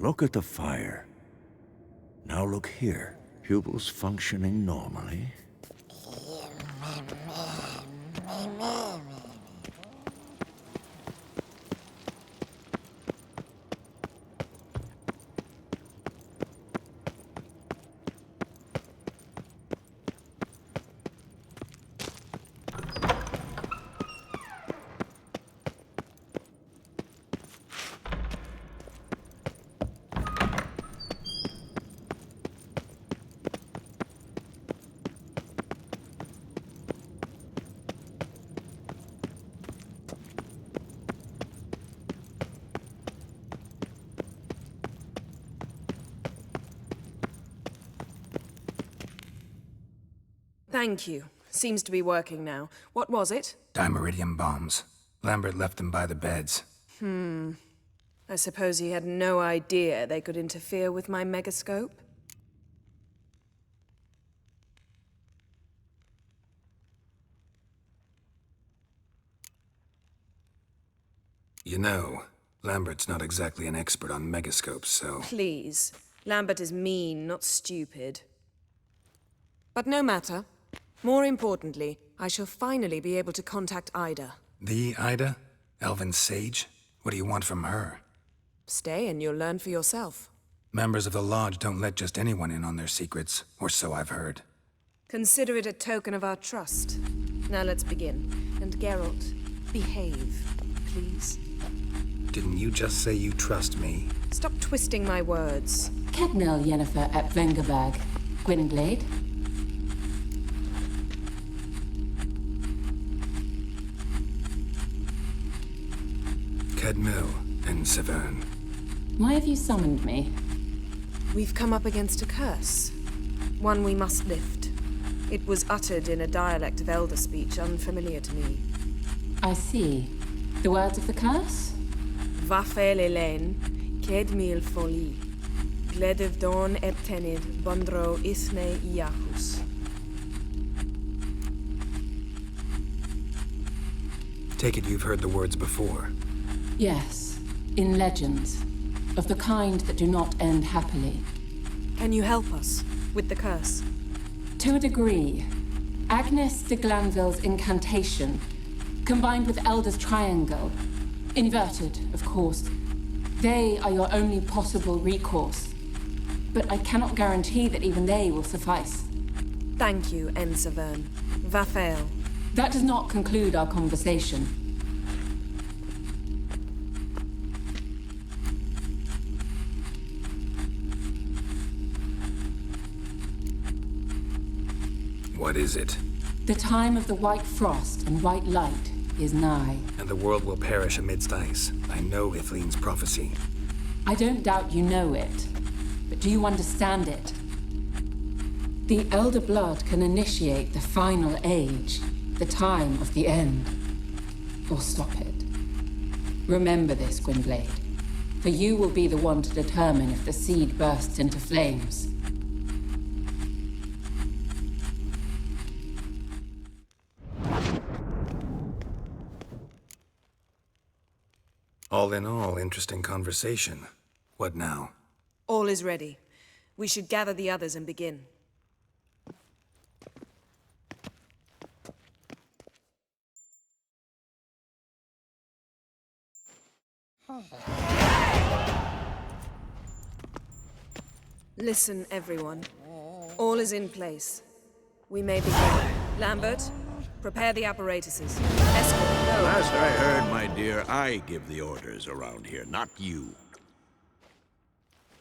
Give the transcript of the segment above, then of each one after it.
Look at the fire. Now look here. Pupils functioning normally. Thank you. Seems to be working now. What was it? Dimeridium bombs. Lambert left them by the beds. I suppose he had no idea they could interfere with my megascope? You know, Lambert's not exactly an expert on megascopes, so... Please. Lambert is mean, not stupid. But no matter. More importantly, I shall finally be able to contact Ida. The Ida? Elven sage? What do you want from her? Stay and you'll learn for yourself. Members of the Lodge don't let just anyone in on their secrets, or so I've heard. Consider it a token of our trust. Now let's begin. And Geralt, behave, please. Didn't you just say you trust me? Stop twisting my words. Kednel Yennefer at Vengerberg. Gwynblade. Kedmil and Severn. Why have you summoned me? We've come up against a curse. One we must lift. It was uttered in a dialect of Elder speech unfamiliar to me. I see. The words of the curse? Vafel Elaine, Kedmil Foli, Gledev Don Eptenid, Bondro Isne Iachus. Take it you've heard the words before. Yes. In legends. Of the kind that do not end happily. Can you help us with the curse? To a degree. Agnes de Glanville's incantation, combined with Elder's triangle, inverted, of course. They are your only possible recourse. But I cannot guarantee that even they will suffice. Thank you, Ensevern. Vafel. That does not conclude our conversation. What is it? The time of the white frost and white light is nigh. And the world will perish amidst ice. I know Ithleen's prophecy. I don't doubt you know it, but do you understand it? The Elder Blood can initiate the final age, the time of the end, or stop it. Remember this, Gwynblade, for you will be the one to determine if the seed bursts into flames. All in all, interesting conversation. What now? All is ready. We should gather the others and begin. Listen, everyone. All is in place. We may begin. Lambert, prepare the apparatuses. Escort, go. Last I heard, my dear, I give the orders around here, not you.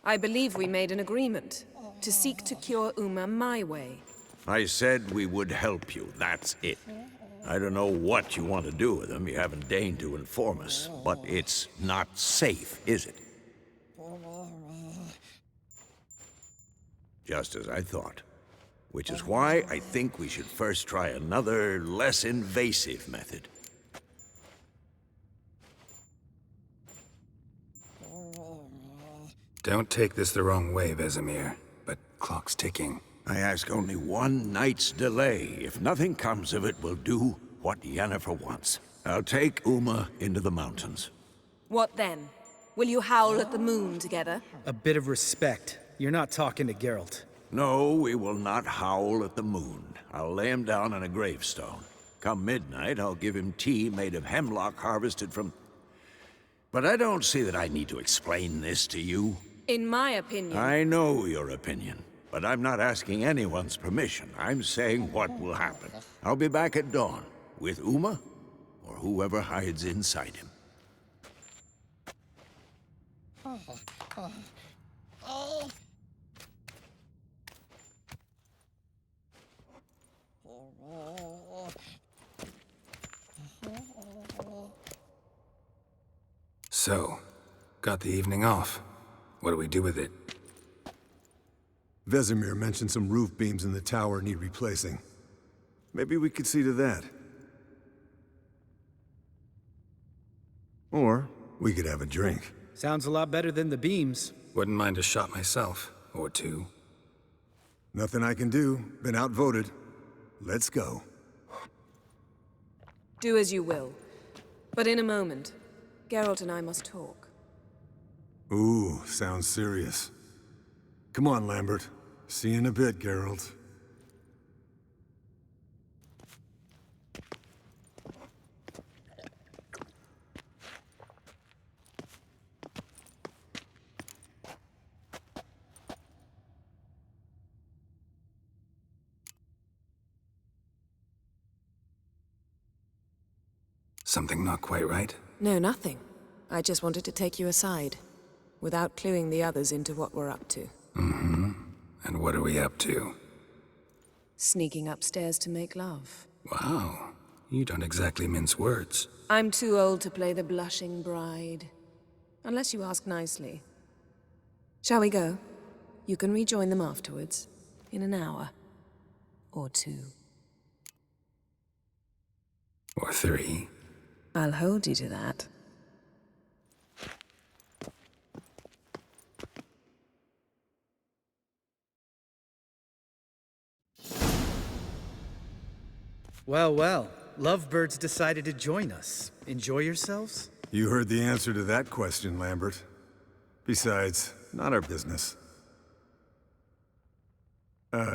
I believe we made an agreement to seek to cure Uma my way. I said we would help you, that's it. I don't know what you want to do with them, you haven't deigned to inform us, but it's not safe, is it? Just as I thought. Which is why I think we should first try another, less invasive method. Don't take this the wrong way, Vesemir, but clock's ticking. I ask only one night's delay. If nothing comes of it, we'll do what Yennefer wants. I'll take Uma into the mountains. What then? Will you howl at the moon together? A bit of respect. You're not talking to Geralt. No, we will not howl at the moon. I'll lay him down on a gravestone. Come midnight, I'll give him tea made of hemlock harvested from... But I don't see that I need to explain this to you. In my opinion... I know your opinion, but I'm not asking anyone's permission. I'm saying what will happen. I'll be back at dawn, with Uma, or whoever hides inside him. So, got the evening off. What do we do with it? Vesemir mentioned some roof beams in the tower need replacing. Maybe we could see to that. Or we could have a drink. Sounds a lot better than the beams. Wouldn't mind a shot myself, or two. Nothing I can do. Been outvoted. Let's go. Do as you will. But in a moment, Geralt and I must talk. Ooh, sounds serious. Come on, Lambert. See you in a bit, Geralt. Something not quite right? No, nothing. I just wanted to take you aside, without cluing the others into what we're up to. Mm-hmm. And what are we up to? Sneaking upstairs to make love. Wow. You don't exactly mince words. I'm too old to play the blushing bride. Unless you ask nicely. Shall we go? You can rejoin them afterwards. In an hour. Or two. Or three. I'll hold you to that. Well, well. Lovebirds decided to join us. Enjoy yourselves? You heard the answer to that question, Lambert. Besides, not our business.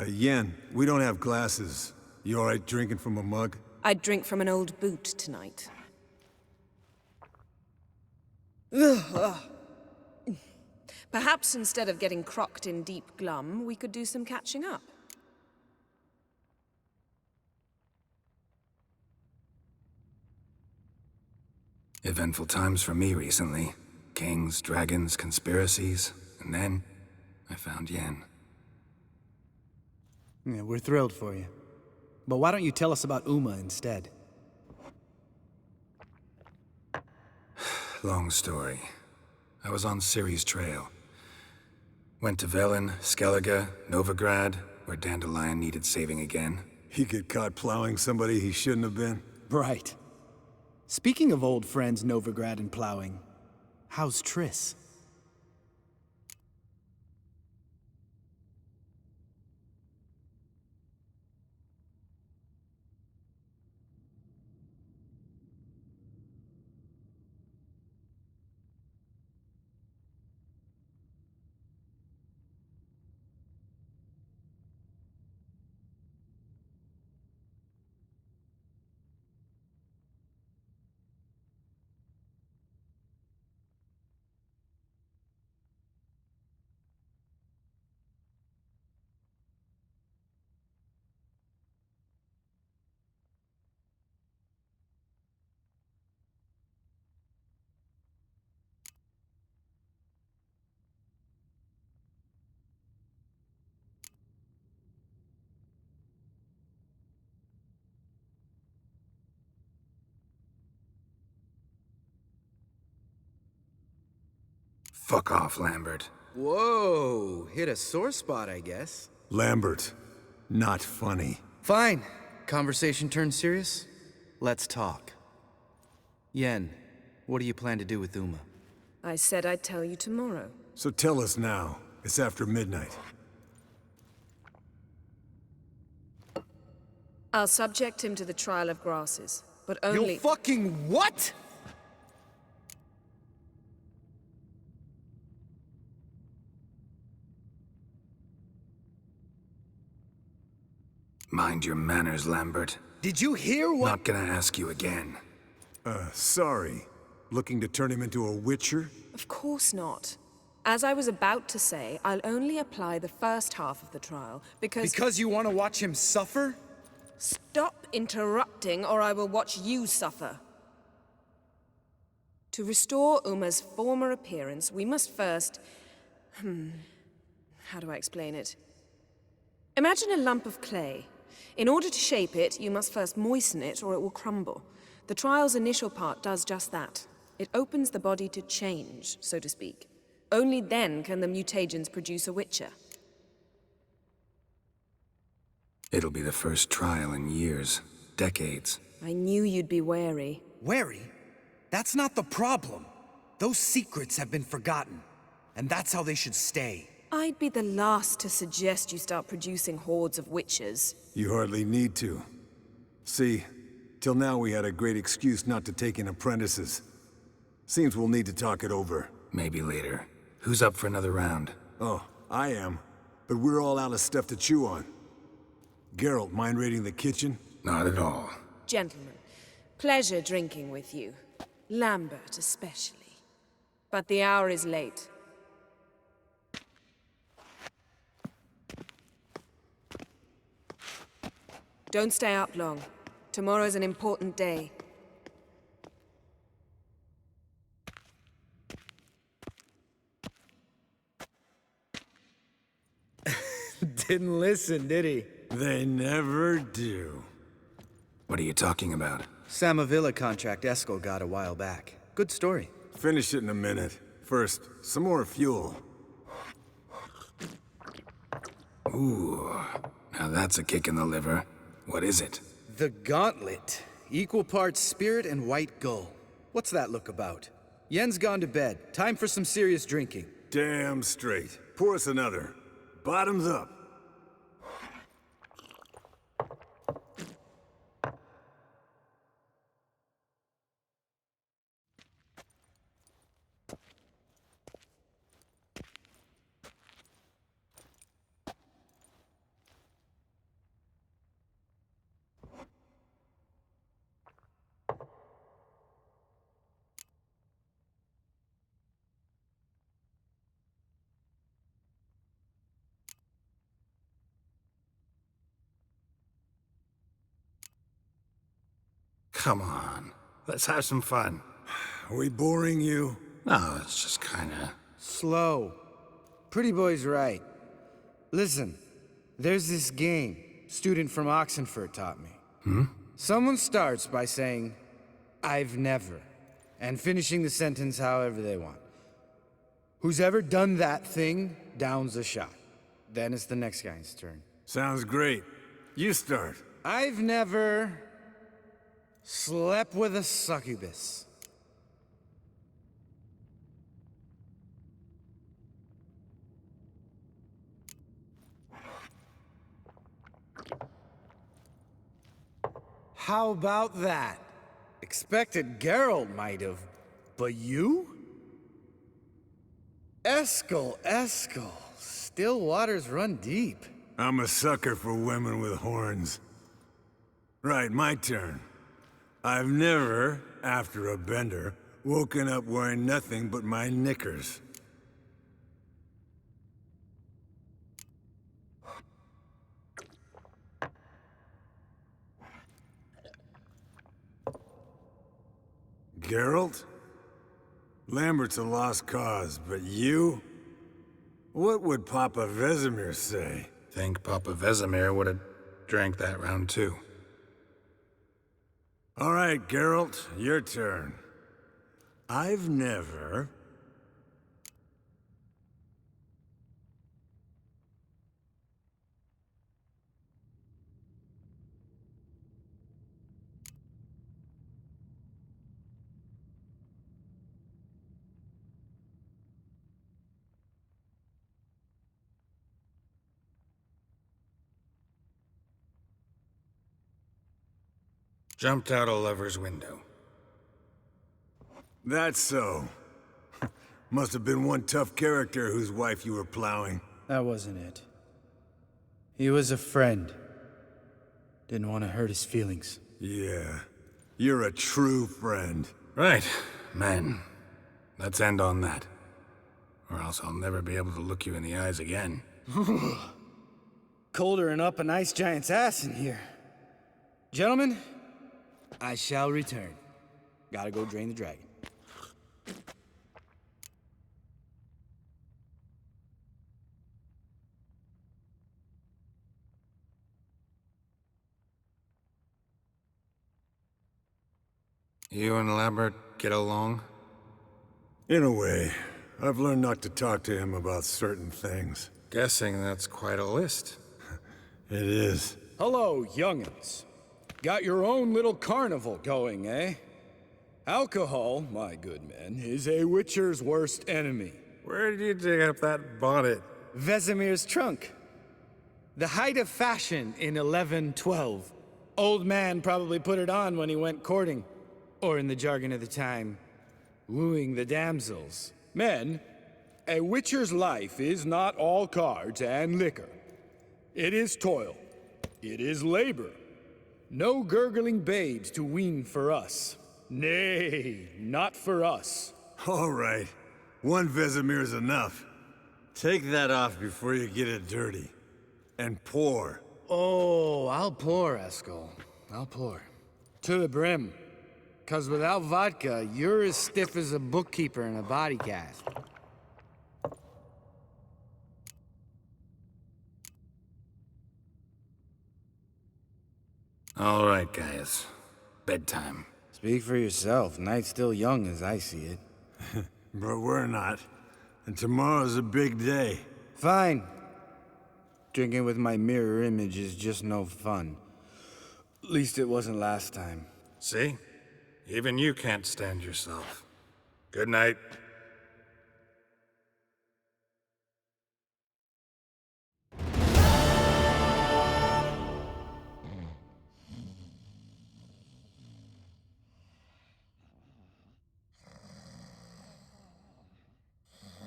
Yen, we don't have glasses. You alright drinking from a mug? I'd drink from an old boot tonight. Perhaps instead of getting crocked in deep glum, we could do some catching up. Eventful times for me recently. Kings, dragons, conspiracies, and then I found Yen. Yeah, we're thrilled for you. But why don't you tell us about Uma instead? Long story. I was on Ciri's trail. Went to Velen, Skellige, Novigrad, where Dandelion needed saving again. He get caught plowing somebody he shouldn't have been? Right. Speaking of old friends Novigrad and plowing, how's Triss? Fuck off, Lambert. Whoa, hit a sore spot, I guess. Lambert, not funny. Fine. Conversation turned serious? Let's talk. Yen, what do you plan to do with Uma? I said I'd tell you tomorrow. So tell us now. It's after midnight. I'll subject him to the trial of grasses, but only... You fucking what? Mind your manners, Lambert. Did you hear what? Not gonna ask you again. Sorry. Looking to turn him into a witcher? Of course not. As I was about to say, I'll only apply the first half of the trial, because... Because you want to watch him suffer? Stop interrupting, or I will watch you suffer. To restore Uma's former appearance, we must first... How do I explain it? Imagine a lump of clay. In order to shape it, you must first moisten it, or it will crumble. The trial's initial part does just that. It opens the body to change, so to speak. Only then can the mutagens produce a witcher. It'll be the first trial in years. Decades. I knew you'd be wary. Wary? That's not the problem. Those secrets have been forgotten. And that's how they should stay. I'd be the last to suggest you start producing hordes of witches. You hardly need to. See, till now we had a great excuse not to take in apprentices. Seems we'll need to talk it over. Maybe later. Who's up for another round? Oh, I am. But we're all out of stuff to chew on. Geralt, mind raiding the kitchen? Not at all. Gentlemen, pleasure drinking with you. Lambert especially. But the hour is late. Don't stay up long. Tomorrow's an important day. Didn't listen, did he? They never do. What are you talking about? Samavilla contract Eskel got a while back. Good story. Finish it in a minute. First, some more fuel. Ooh, now that's a kick in the liver. What is it? The Gauntlet. Equal parts spirit and white gull. What's that look about? Yen's gone to bed. Time for some serious drinking. Damn straight. Pour us another. Bottoms up. Come on. Let's have some fun. Are we boring you? No, it's just kinda... Slow. Pretty boy's right. Listen, there's this game student from Oxenford taught me. Someone starts by saying, "I've never," and finishing the sentence however they want. Who's ever done that thing downs a shot. Then it's the next guy's turn. Sounds great. You start. I've never slept with a succubus. How about that? Expected Geralt might have, but you? Eskel. Still waters run deep. I'm a sucker for women with horns. Right, my turn. I've never, after a bender, woken up wearing nothing but my knickers. Geralt? Lambert's a lost cause, but you? What would Papa Vesemir say? Think Papa Vesemir would have drank that round too. All right, Geralt, your turn. I've never... Jumped out a lover's window. That's so. Must have been one tough character whose wife you were plowing. That wasn't it. He was a friend. Didn't want to hurt his feelings. Yeah. You're a true friend. Right, men. Let's end on that. Or else I'll never be able to look you in the eyes again. Colder and up an ice giant's ass in here. Gentlemen, I shall return. Gotta go drain the dragon. You and Lambert get along? In a way. I've learned not to talk to him about certain things. Guessing that's quite a list. It is. Hello, young'uns. Got your own little carnival going, eh? Alcohol, my good men, is a witcher's worst enemy. Where did you dig up that bonnet? Vesemir's trunk. The height of fashion in 1112. Old man probably put it on when he went courting. Or in the jargon of the time, wooing the damsels. Men, a witcher's life is not all cards and liquor. It is toil. It is labor. No gurgling babes to wean for us. Nay, not for us. All right. One Vesemir's enough. Take that off before you get it dirty. And pour. Oh, I'll pour, Eskel. I'll pour. To the brim. 'Cause without vodka, you're as stiff as a bookkeeper in a body cast. All right, guys. Bedtime. Speak for yourself. Night's still young as I see it. But we're not. And tomorrow's a big day. Fine. Drinking with my mirror image is just no fun. At least it wasn't last time. See? Even you can't stand yourself. Good night.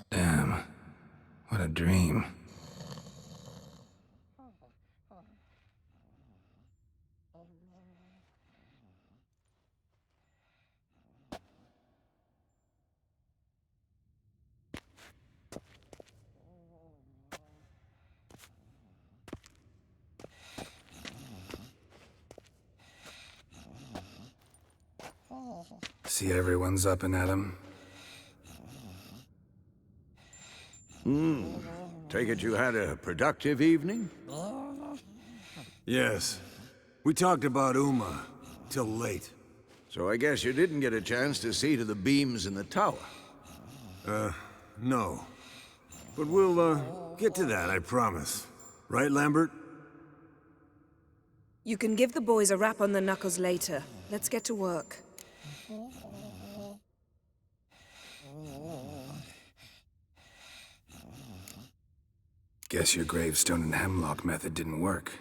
Damn. What a dream. See everyone's up and at 'em. Take it you had a productive evening? Yes. We talked about Uma till late. So I guess you didn't get a chance to see to the beams in the tower. No. But we'll, get to that, I promise. Right, Lambert? You can give the boys a rap on the knuckles later. Let's get to work. Guess your gravestone and hemlock method didn't work.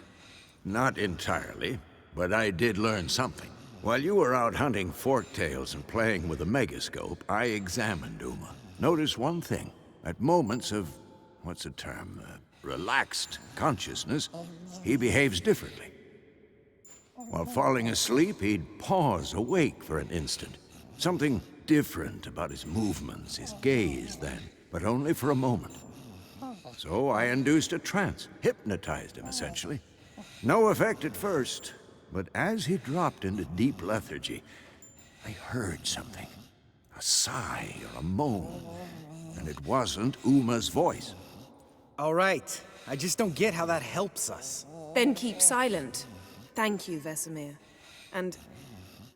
Not entirely, but I did learn something. While you were out hunting forktails and playing with a megascope, I examined Uma. Notice one thing. At moments of, what's the term, relaxed consciousness, he behaves differently. While falling asleep, he'd pause awake for an instant. Something different about his movements, his gaze then, but only for a moment. So I induced a trance, hypnotized him essentially. No effect at first, but as he dropped into deep lethargy, I heard something. A sigh or a moan, and it wasn't Uma's voice. All right. I just don't get how that helps us. Then keep silent. Thank you, Vesemir. And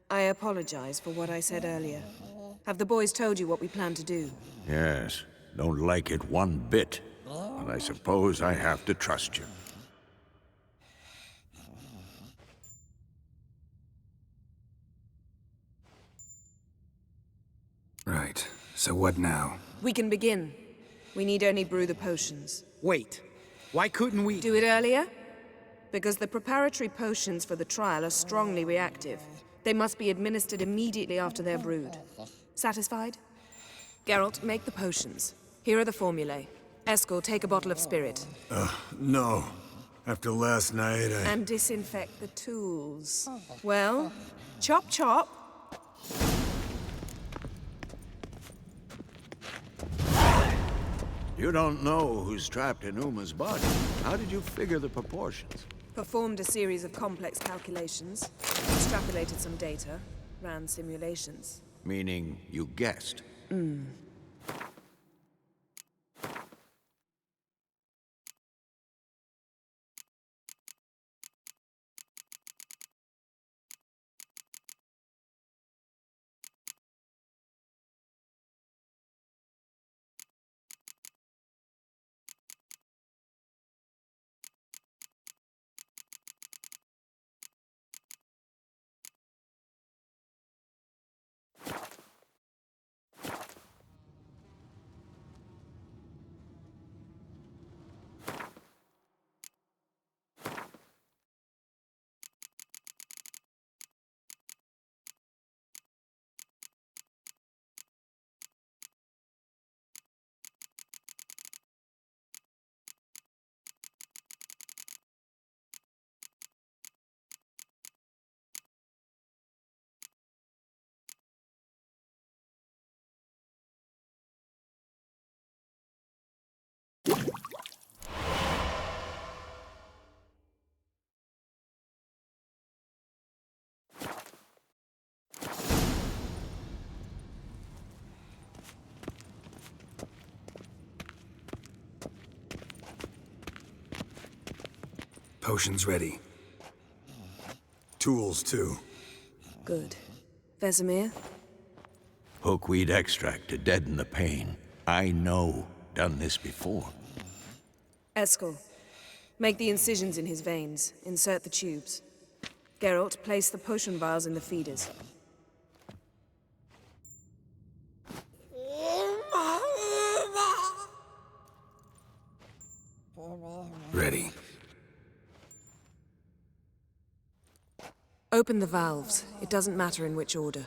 I apologize for what I said earlier. Have the boys told you what we plan to do? Yes, don't like it one bit. And I suppose I have to trust you. Right. So what now? We can begin. We need only brew the potions. Wait. Why couldn't we... Do it earlier? Because the preparatory potions for the trial are strongly reactive. They must be administered immediately after they're brewed. Satisfied? Geralt, make the potions. Here are the formulae. Eskel, take a bottle of spirit. No. After last night, And disinfect the tools. Well, chop chop. You don't know who's trapped in Uma's body. How did you figure the proportions? Performed a series of complex calculations, extrapolated some data, ran simulations. Meaning you guessed. Potion's ready. tools too. Good. Vesemir? Hookweed extract to deaden the pain. I know. Done this before. Eskel. Make the incisions in his veins. Insert the tubes. Geralt, place the potion vials in the feeders. Ready. Open the valves. It doesn't matter in which order.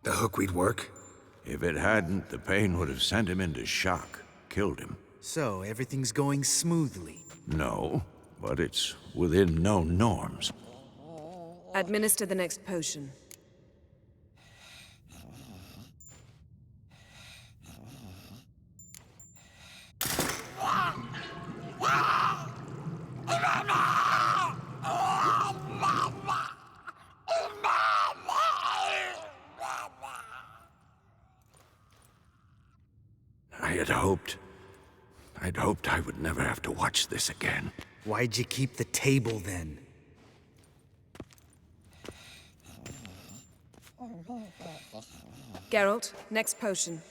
The hookweed work? If it hadn't, the pain would have sent him into shock. Killed him. So, everything's going smoothly. No, but it's within known norms. Administer the next potion. I'd hoped I would never have to watch this again. Why'd you keep the table then? Geralt, next potion.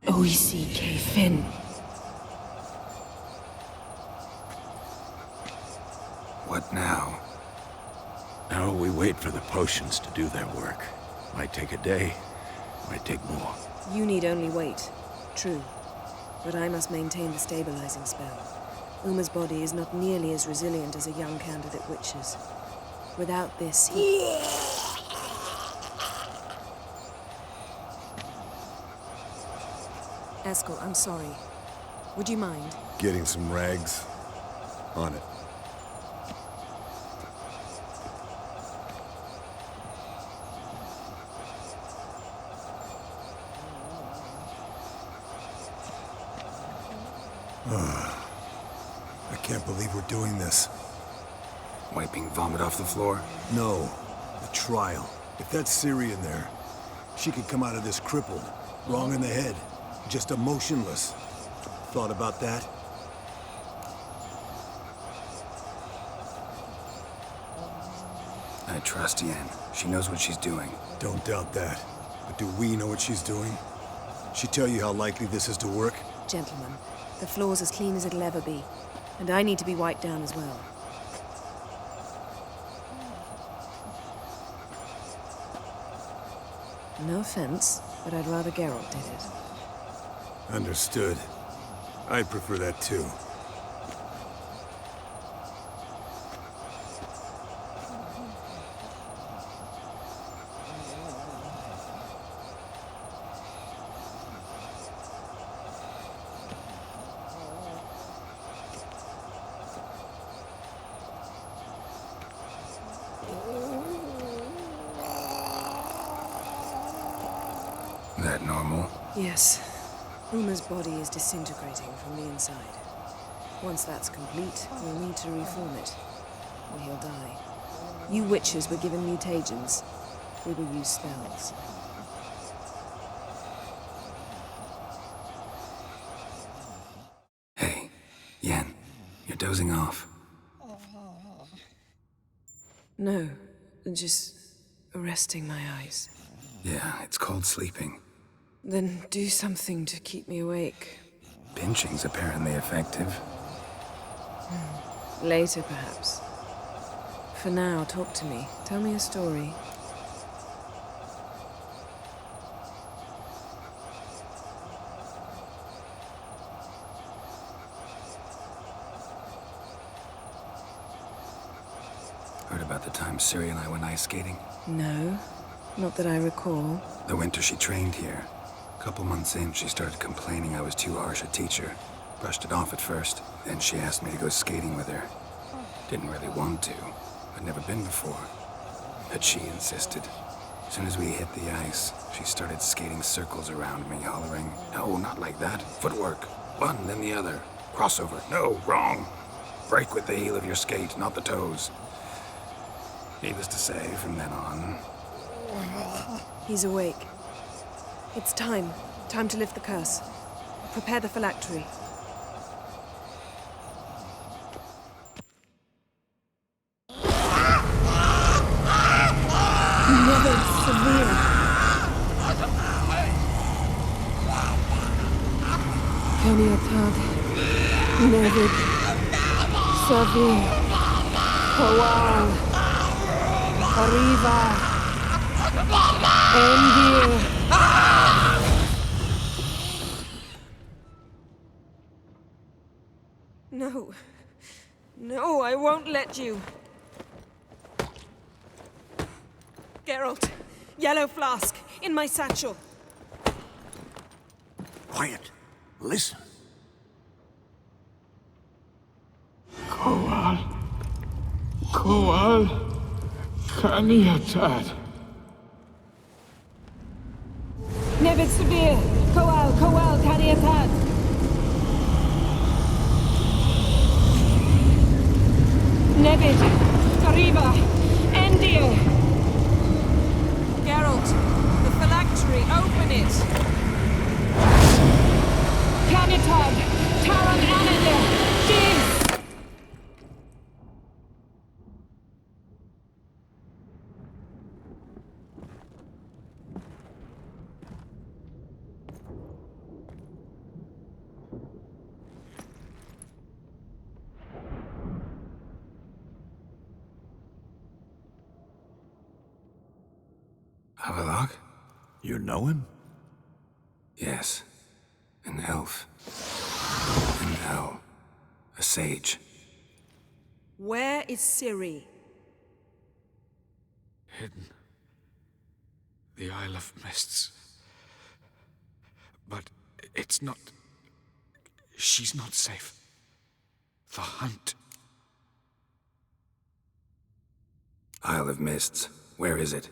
Oici Finn. What now? Now we wait for the potions to do their work. Might take a day, might take more. You need only wait. True. But I must maintain the stabilizing spell. Uma's body is not nearly as resilient as a young candidate witch's. Without this, he... Eskel, I'm sorry. Would you mind? Getting some rags. On it. I can't believe we're doing this. Wiping vomit off the floor? No, the trial. If that's Ciri in there, she could come out of this crippled, wrong in the head, just emotionless. Thought about that? I I trust Yen. She knows what she's doing. Don't doubt that. But do we know what she's doing? She tell you how likely this is to work? Gentlemen, the floor's as clean as it'll ever be. And I need to be wiped down as well. No offense, but I'd rather Geralt did it. Understood. I'd prefer that too. That normal? Yes. Uma's body is disintegrating from the inside. Once that's complete, we'll need to reform it, or he'll die. You witches were given mutagens. We will use spells. Hey, Yen, you're dozing off. No, just resting my eyes. Yeah, it's called sleeping. Then do something to keep me awake. Pinching's apparently effective. Later, perhaps. For now, talk to me. Tell me a story. Heard about the time Ciri and I went ice skating? No, not that I recall. The winter she trained here. A couple months in, she started complaining I was too harsh a teacher. Brushed it off at first, then she asked me to go skating with her. Didn't really want to. I'd never been before. But she insisted. As soon as we hit the ice, she started skating circles around me, hollering, "No, not like that. Footwork. One, then the other. Crossover. No, wrong. Break with the heel of your skate, not the toes." Needless to say, from then on... He's awake. It's time. Time to lift the curse. Prepare the phylactery. Never severe. Kaniatad. Nevid. Severe. Kowal. Arriva. Endir. No. No, I won't let you. Geralt, yellow flask, in my satchel. Quiet. Listen. Kowal. Kowal. Kaniatad. Nevid Severe, Kowal, Kaniatad. Nevid, Arriva, Endir. Geralt, the phylactery, open it. Kaniatad, Taran Anadir, Diz. Havelock? You know him? Yes. An elf. An owl. A sage. Where is Ciri? Hidden. The Isle of Mists. But it's not... She's not safe. The hunt. Isle of Mists. Where is it?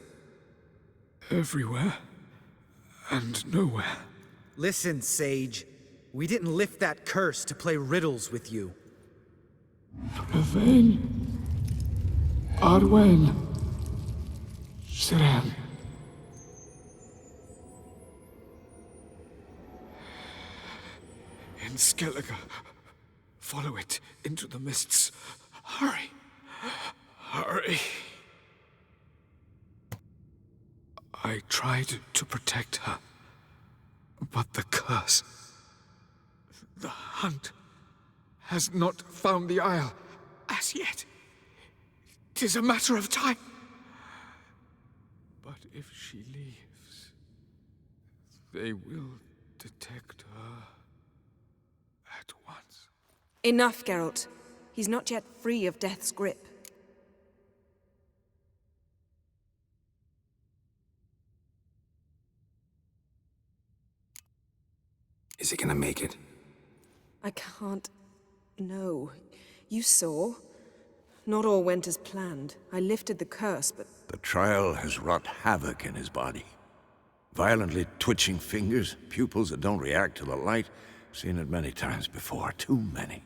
Everywhere. And nowhere. Listen, Sage. We didn't lift that curse to play riddles with you. Yvain. Arwen. Siren. In Skellige. Follow it into the mists. Hurry. Hurry. I tried to protect her, but the curse... The hunt has not found the Isle as yet. 'Tis a matter of time. But if she leaves, they will detect her at once. Enough, Geralt. He's not yet free of death's grip. Is he gonna make it? I can't... No. You saw. Not all went as planned. I lifted the curse, but... The trial has wrought havoc in his body. Violently twitching fingers, pupils that don't react to the light. Seen it many times before, too many.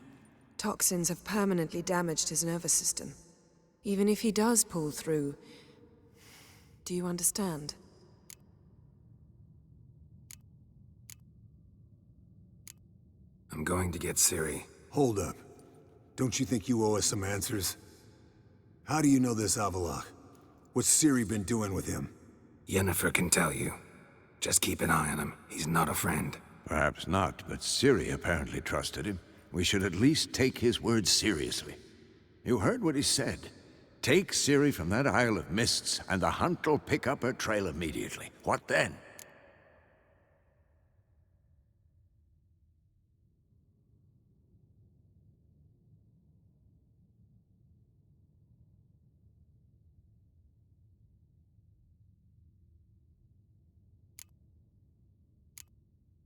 Toxins have permanently damaged his nervous system. Even if he does pull through... Do you understand? I'm going to get Ciri. Hold up. Don't you think you owe us some answers? How do you know this Avallac'h? What's Ciri been doing with him? Yennefer can tell you. Just keep an eye on him. He's not a friend. Perhaps not, but Ciri apparently trusted him. We should at least take his words seriously. You heard what he said. Take Ciri from that Isle of Mists, and the hunt will pick up her trail immediately. What then?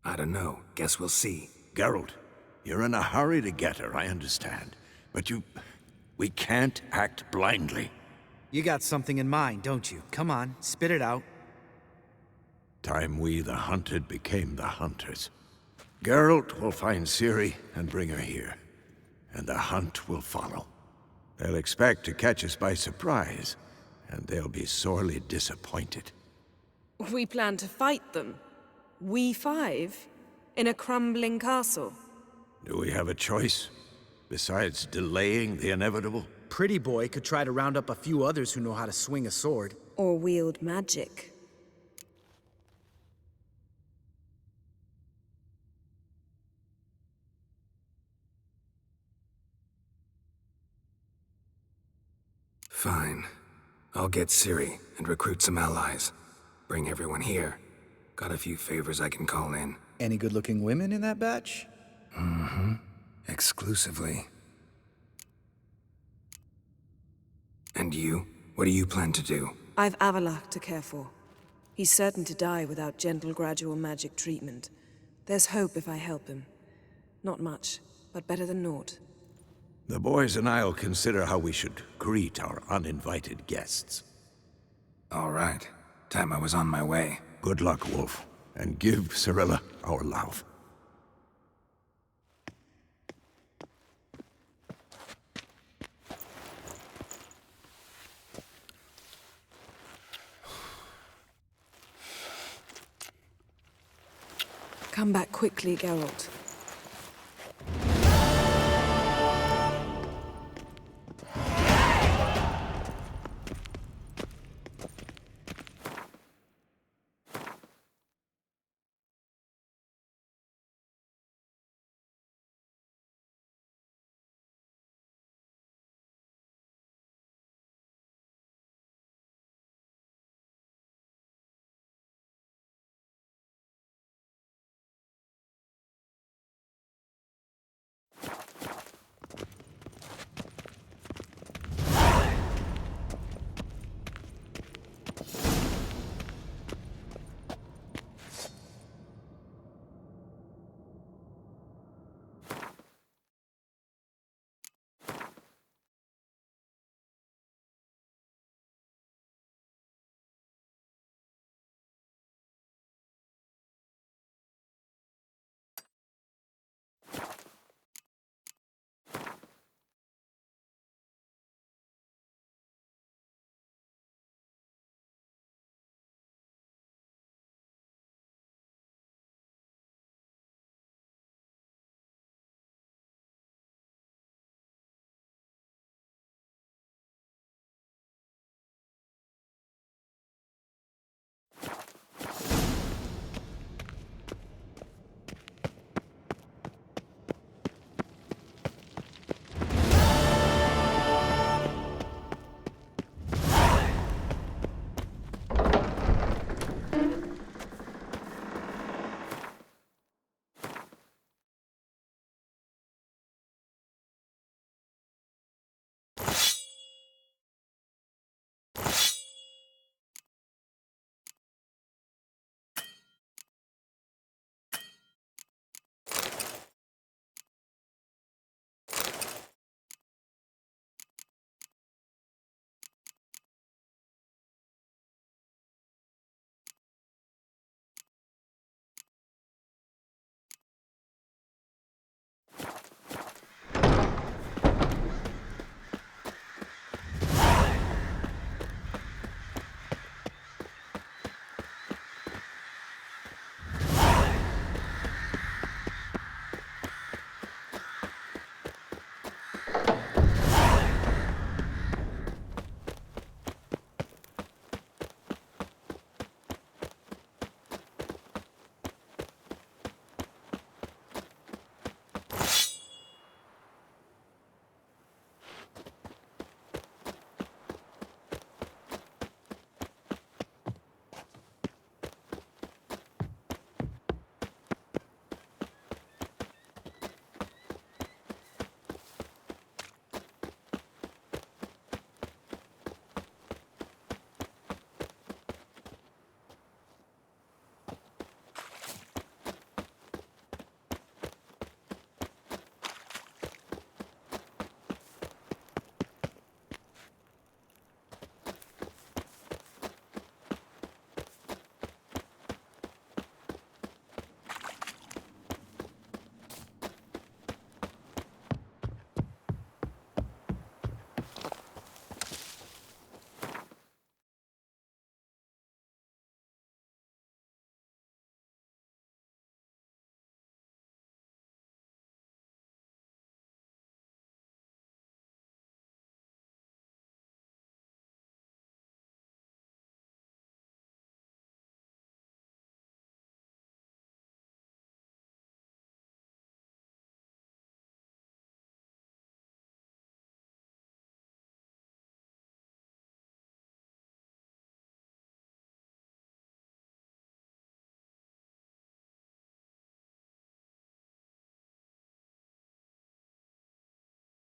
I don't know. Guess we'll see. Geralt, you're in a hurry to get her, I understand. But we can't act blindly. You got something in mind, don't you? Come on, spit it out. Time we, the hunted, became the hunters. Geralt will find Ciri and bring her here. And the hunt will follow. They'll expect to catch us by surprise, and they'll be sorely disappointed. We plan to fight them. We five? In a crumbling castle? Do we have a choice? Besides delaying the inevitable? Pretty boy could try to round up a few others who know how to swing a sword. Or wield magic. Fine. I'll get Ciri and recruit some allies. Bring everyone here. Got a few favors I can call in. Any good-looking women in that batch? Mm-hmm. Exclusively. And you? What do you plan to do? I've Avallac'h to care for. He's certain to die without gentle, gradual magic treatment. There's hope if I help him. Not much, but better than naught. The boys and I'll consider how we should greet our uninvited guests. All right. Time I was on my way. Good luck, Wolf, and give Cirilla our love. Come back quickly, Geralt.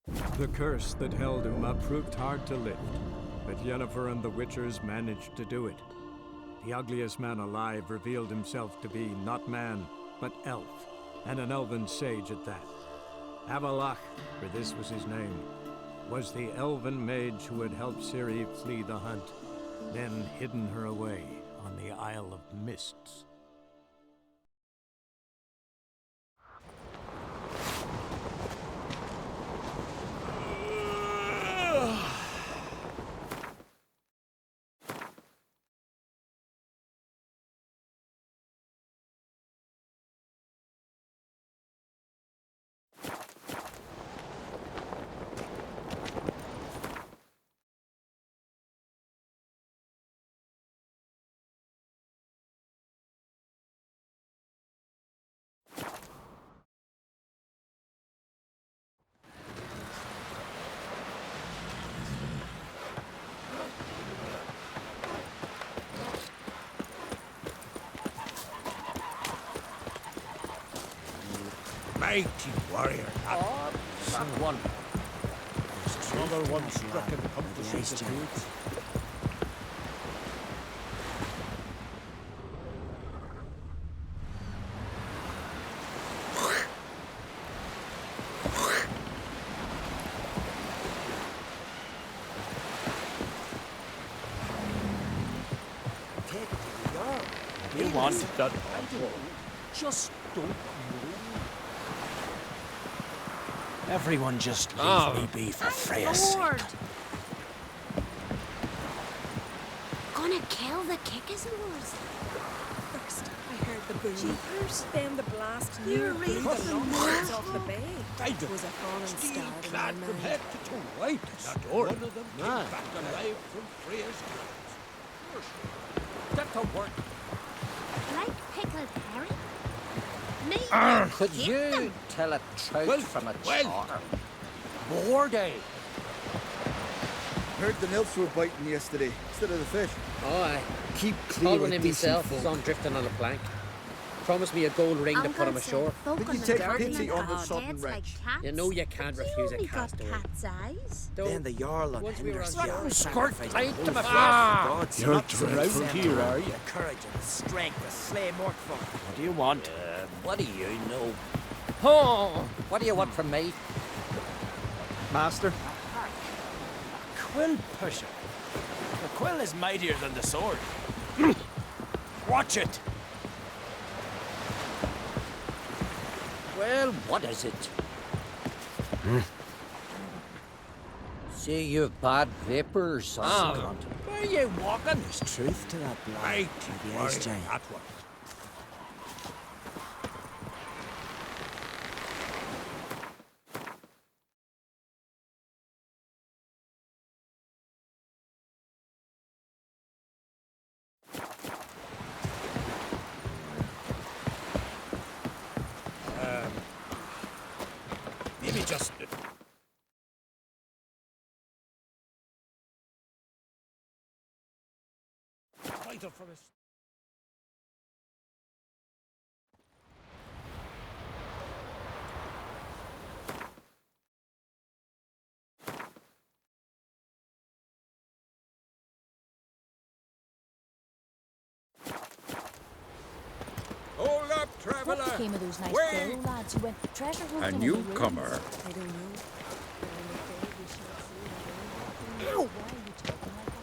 The curse that held Uma proved hard to lift, but Yennefer and the Witchers managed to do it. The ugliest man alive revealed himself to be not man, but elf, and an elven sage at that. Avalach, for this was his name, was the elven mage who had helped Ciri flee the hunt, then hidden her away on the Isle of Mists. Mighty warrior. That one. Another one struck and accomplishes the deed. You want that? Just don't. Everyone just leave me be for Freya's sake. Gonna kill the Kickasmores. First, I heard the boom. Jeepers, then the blast near blew the longboards off the bay. It was a fallen star in my Clad from mind. head to toe, right? That one of them came back alive from Freya's hands. Get to work. Like pickled herring? Me? Could you tell a trout from a char? More day. Heard the nymphs were biting yesterday instead of the fish. Oh, I Keep clear following of him decent myself. folk. Saw him drifting on a plank. Promised me a gold ring to put him ashore. Did you take pity on the sudden wretch? You know you can't refuse a castaway. Cat's eyes. Then the Jarl on once we were on Hinder's shore, skirt tight to my Ah! You're around here, are you? The courage and the strength to slay Morkford. What do you want? What do you know? Oh, what do you want from me? Master? A quill pusher. The quill is mightier than the sword. Watch it! Well, what is it? Say you've bad vapors. Where are you walking? There's truth to that blood. Mighty The warrior, ice giant. that one. Maybe just... Vital from us. Hold up, traveler! What became of those nice Wait! fellow lads who went treasure hunting A in the ruins? newcomer. I don't know. But I'm afraid we shan't see that. Ow! Why are you talking like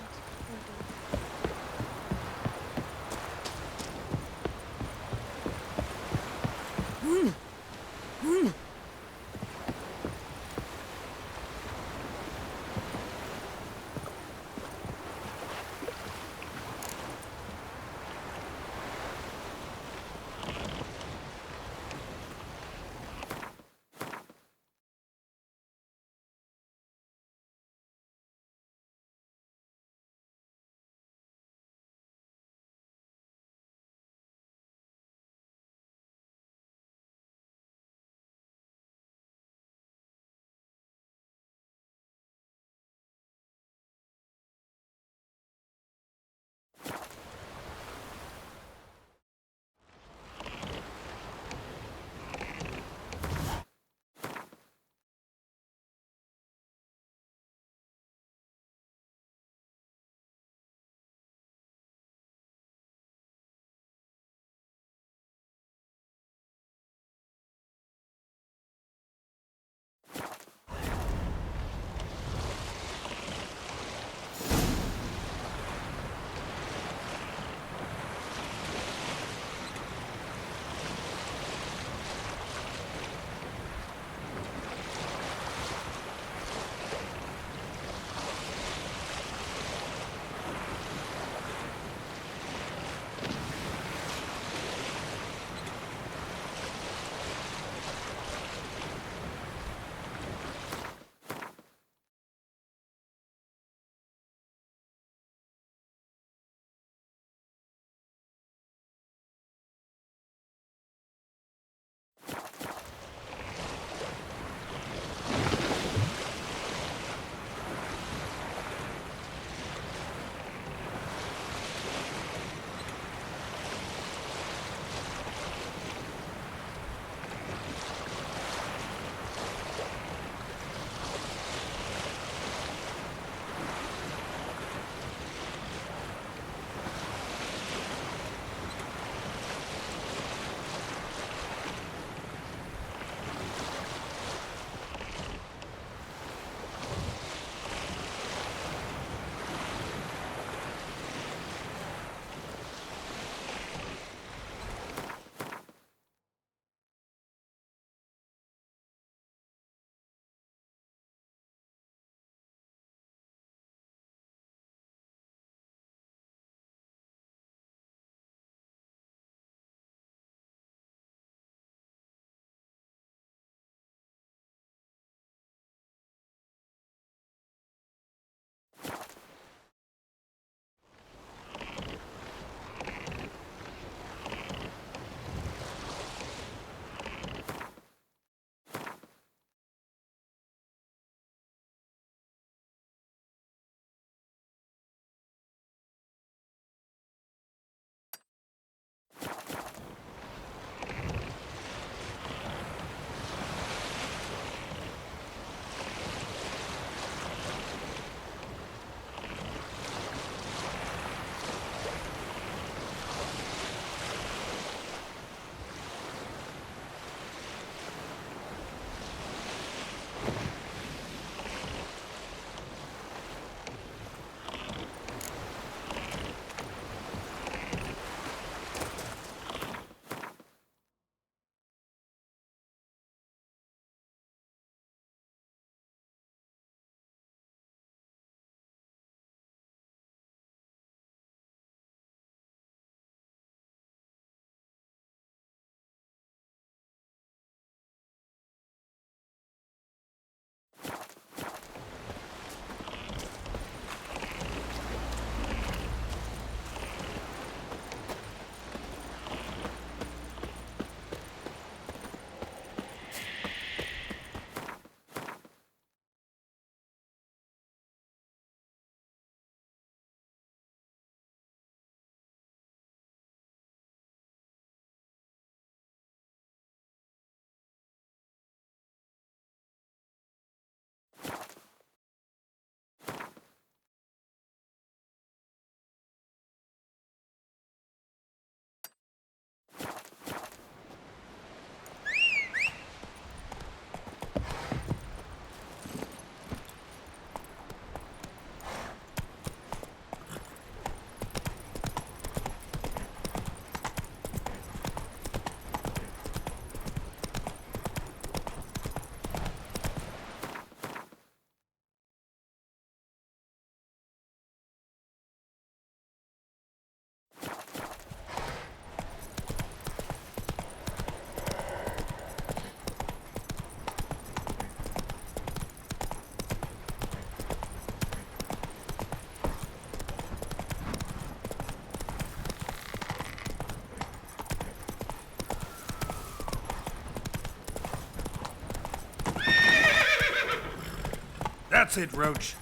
That's it, Roach.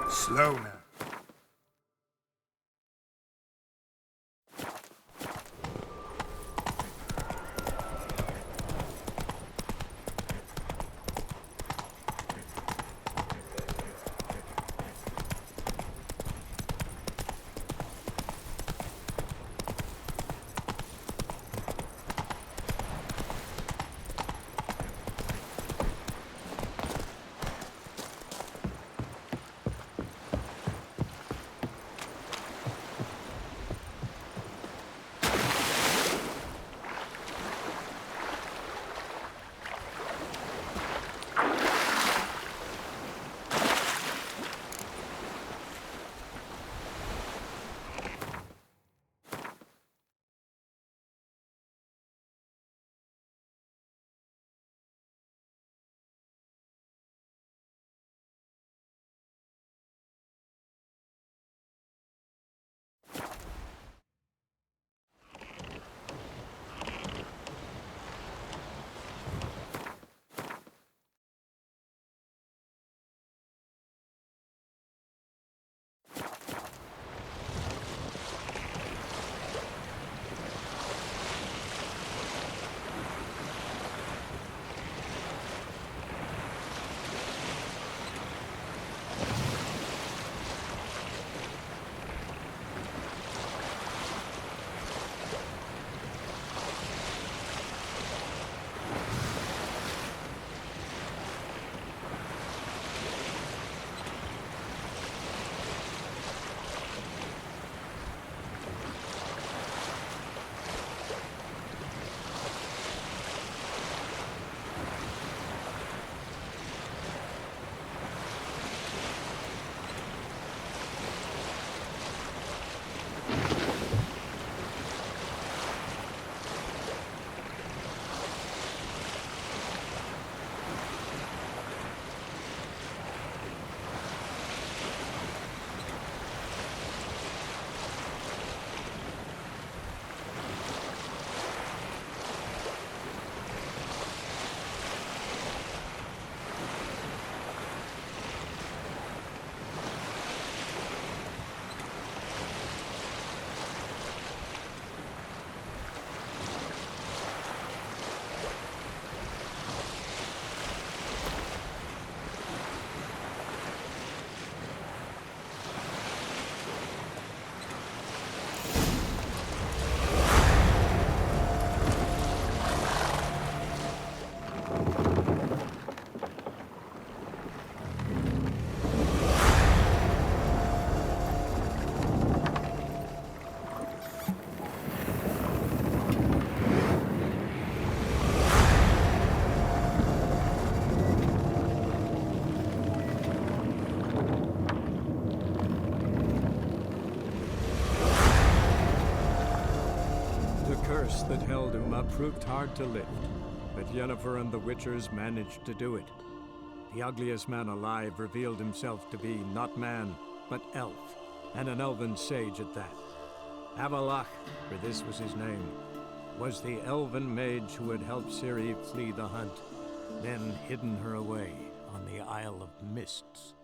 Slow now. curse that held Uma proved hard to lift, but Yennefer and the Witchers managed to do it. The ugliest man alive revealed himself to be not man, but elf, and an elven sage at that. Avalach, for this was his name, was the elven mage who had helped Ciri flee the hunt, then hidden her away on the Isle of Mists.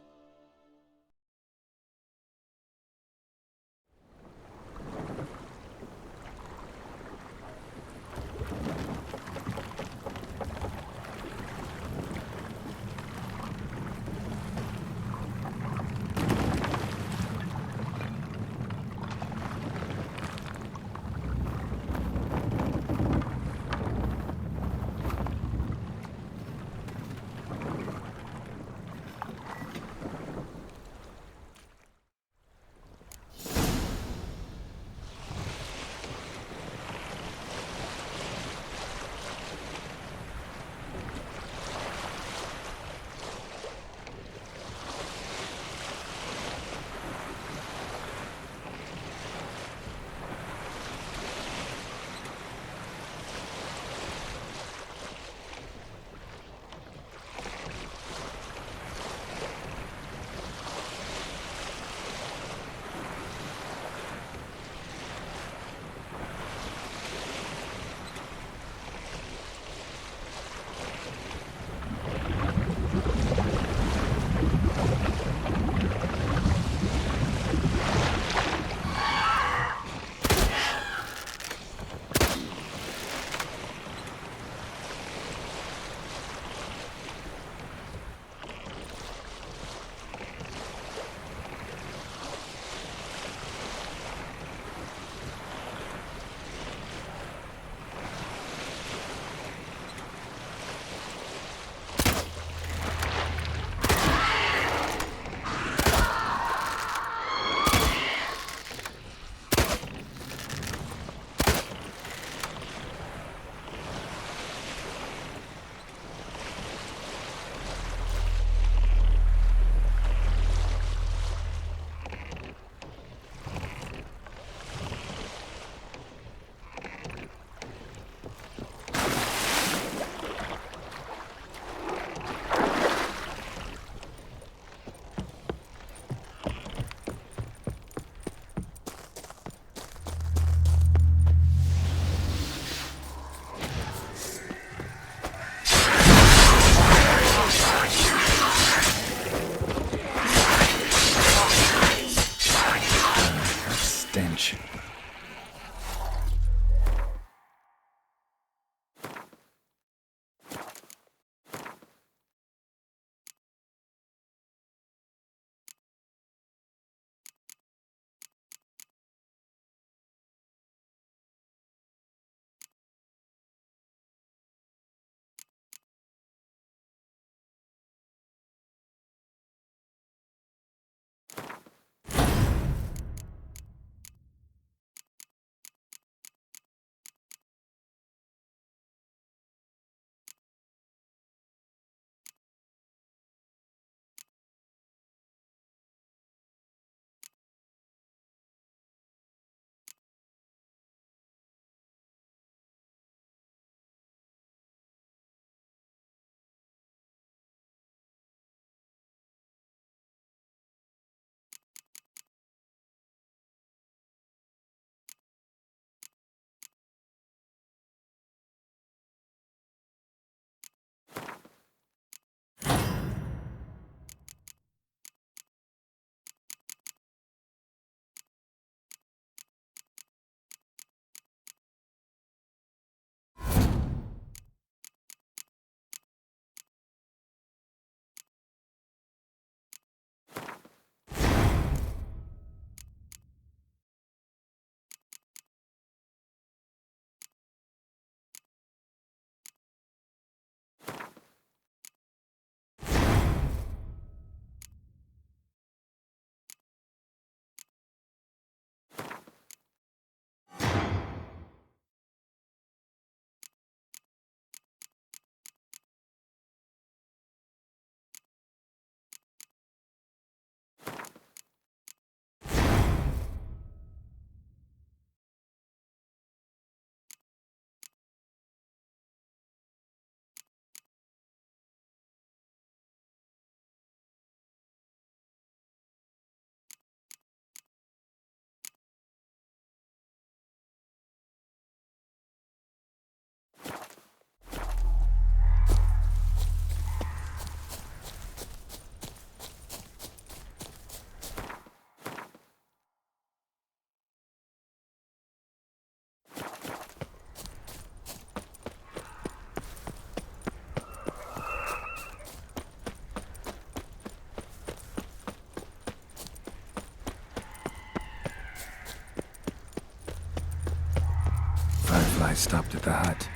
supplies stopped at the hut.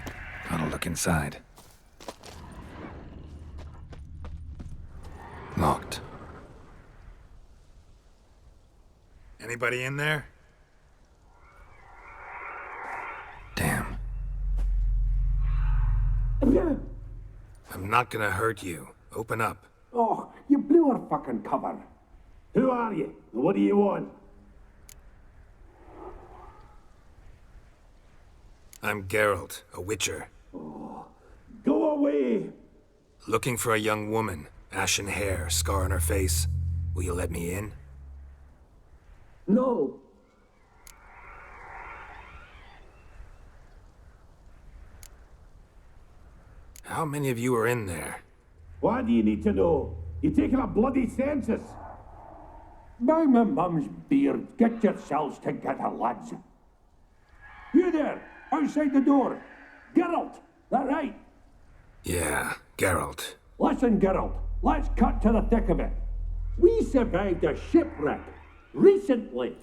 I'll look inside. Locked. Anybody in there? Damn. I'm not gonna hurt you. Open up. Oh, you blew our fucking cover. Who are you? And what do you want? I'm Geralt, a witcher. Go away! Looking for a young woman. Ashen hair, scar on her face. Will you let me in? No. How many of you are in there? Why do you need to know? You taking a bloody census? By my mum's beard, get yourselves together, lads. You there, outside the door. Geralt, that right? Yeah, Geralt. Listen, Geralt, let's cut to the thick of it. We survived a shipwreck recently.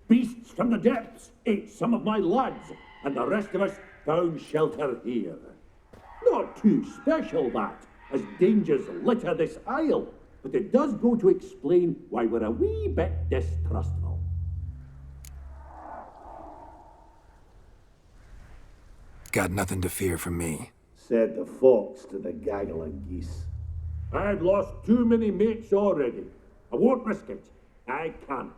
Beasts from the depths ate some of my lads, and the rest of us found shelter here. Not too special, that, as dangers litter this isle, but it does go to explain why we're a wee bit distrustful. Got nothing to fear from me. Said the fox to the gaggle of geese. I've lost too many mates already. I won't risk it. I can't.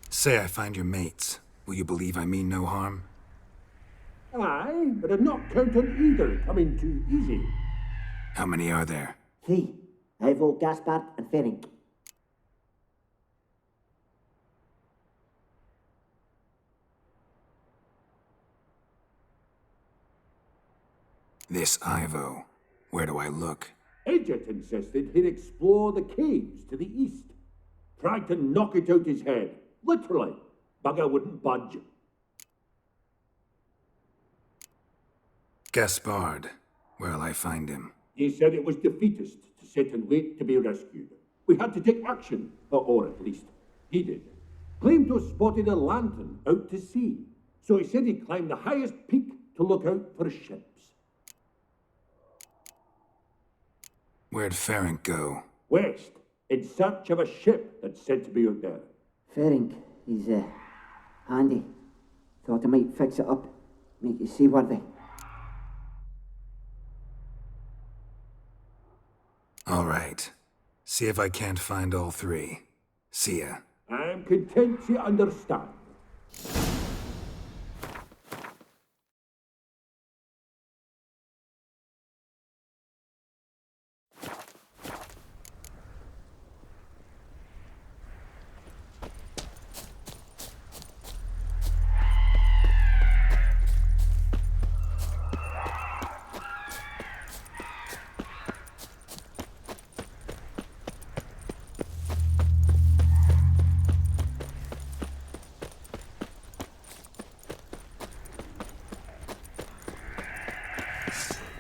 Say I find your mates. Will you believe I mean no harm? Aye, but I'd not count on either coming too easy. How many are there? 3. Ivo, Gaspard, and Ferenc. This Ivo. Where do I look? Edget insisted he'd explore the caves to the east. Tried to knock it out his head. Literally. Bugger wouldn't budge. Gaspard. Where'll I find him? He said it was defeatist to sit and wait to be rescued. We had to take action, or at least he did. Claimed to have spotted a lantern out to sea. So he said he'd climb the highest peak to look out for ships. Where'd Ferenc go? West, in search of a ship that's said to be out there. Ferenc, he's handy. Thought I might fix it up, make it seaworthy. All right. See if I can't find all 3. See ya. I'm content to understand.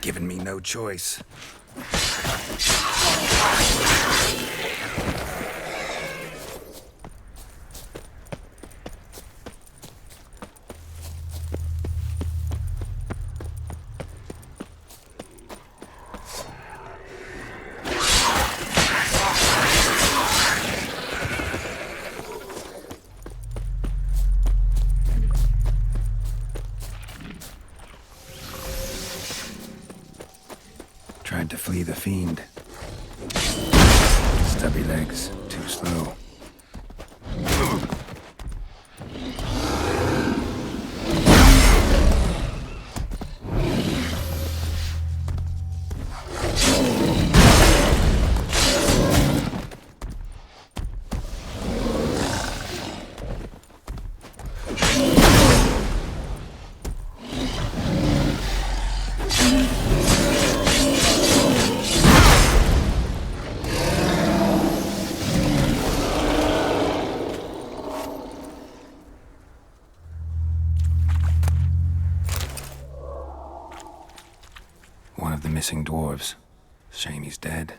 Giving me no choice. Tried to flee the fiend. Stubby legs, too slow. One of the missing dwarves. Shame he's dead.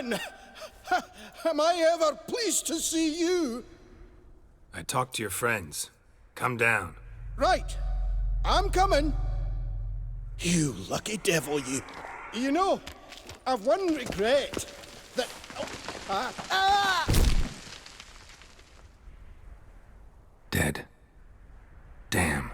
Yen! Am I ever pleased to see you? I talked to your friends. Come down. Right. I'm coming. You lucky devil, you. You know, I've one regret. That... Dead. Damn.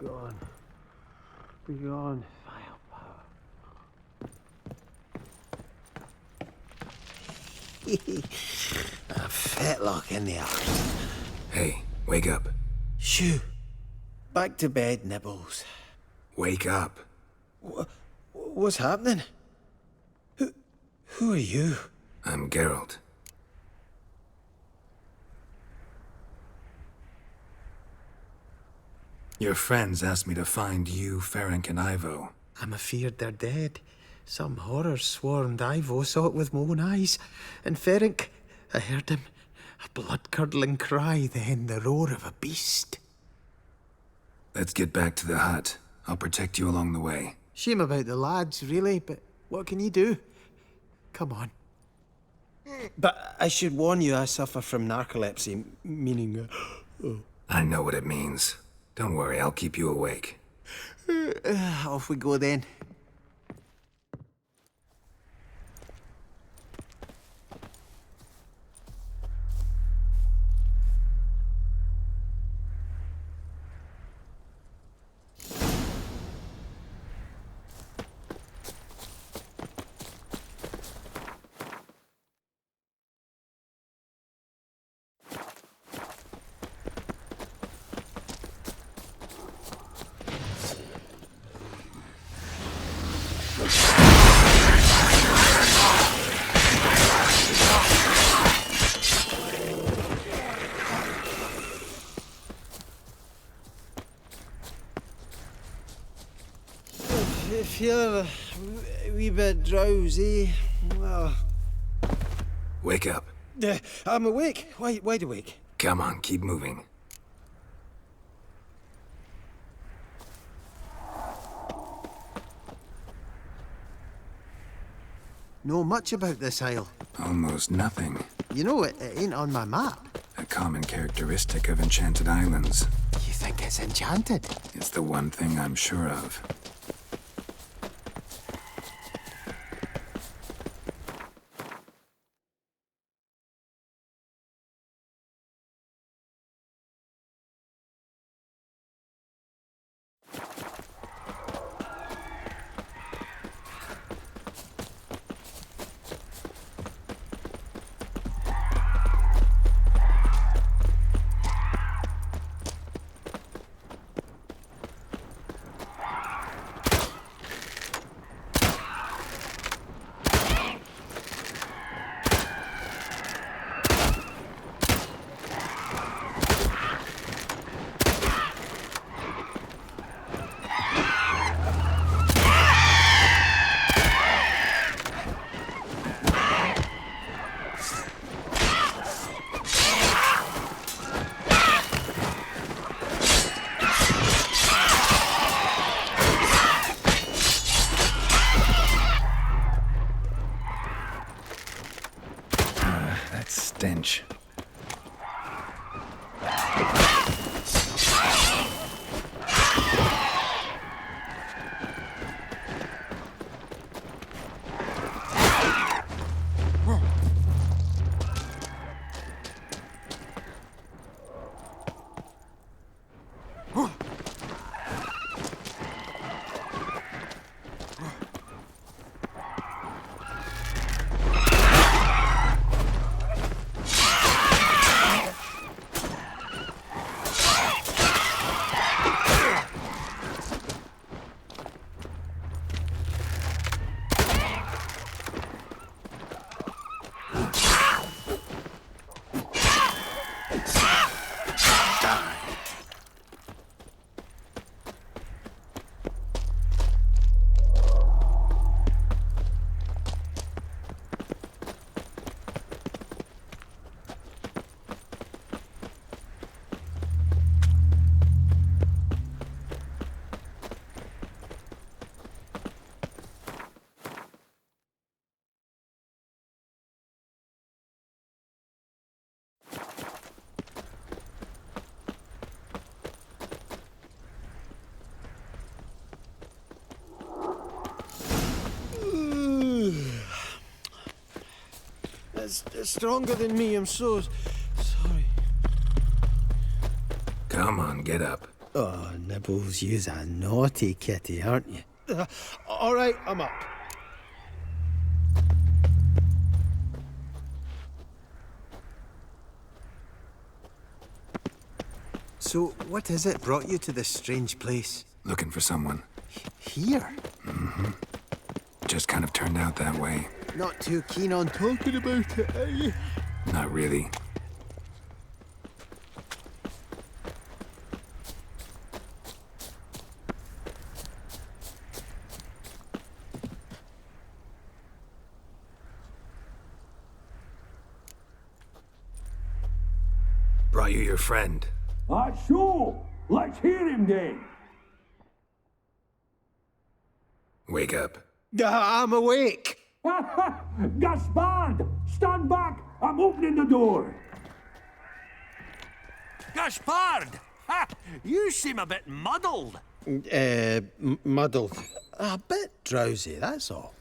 Gone. Be gone, vile power. A fetlock in the arse. Hey, wake up. Shoo. Back to bed, Nibbles. Wake up. What's happening? Who are you? I'm Geralt. Your friends asked me to find you, Ferenc, and Ivo. I'm afeard they're dead. Some horror swarmed Ivo, saw it with my own eyes. And Ferenc, I heard him. A blood-curdling cry, then the roar of a beast. Let's get back to the hut. I'll protect you along the way. Shame about the lads, really, but what can you do? Come on. But I should warn you, I suffer from narcolepsy, meaning... I know what it means. Don't worry, I'll keep you awake. Off we go then. Feel a wee bit drowsy. Well... Wake up. I'm awake. Wide awake. Come on, keep moving. Know much about this isle? Almost nothing. You know, it ain't on my map. A common characteristic of enchanted islands. You think it's enchanted? It's the one thing I'm sure of. It's stronger than me, I'm so sorry. Come on, get up. Oh, Nibbles, you's a naughty kitty, aren't you? All right, I'm up. So, what is it brought you to this strange place? Looking for someone. Here? Mm-hmm. Just kind of turned out that way. Not too keen on talking about it, are you? Not really. Brought you your friend. So, let's hear him then. Wake up. I'm awake. Gaspard, stand back. I'm opening the door. Gaspard! Ha! You seem a bit muddled. Muddled. A bit drowsy, that's all.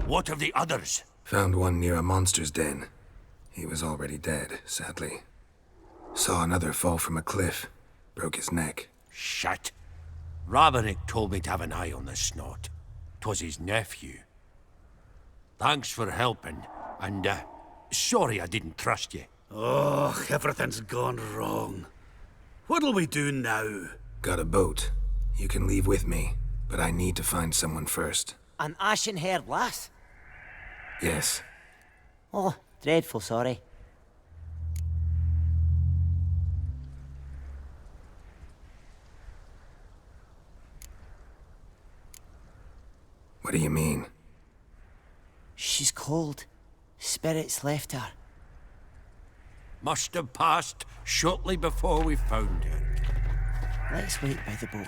What of the others? Found one near a monster's den. He was already dead, sadly. Saw another fall from a cliff. Broke his neck. Shit. Rabinick told me to have an eye on the snot. 'Twas his nephew. Thanks for helping, and, sorry I didn't trust you. Oh, everything's gone wrong. What'll we do now? Got a boat. You can leave with me, but I need to find someone first. An ashen-haired lass? Yes. Oh, dreadful sorry. What do you mean? She's cold. Spirits left her. Must have passed shortly before we found her. Let's wait by the boat.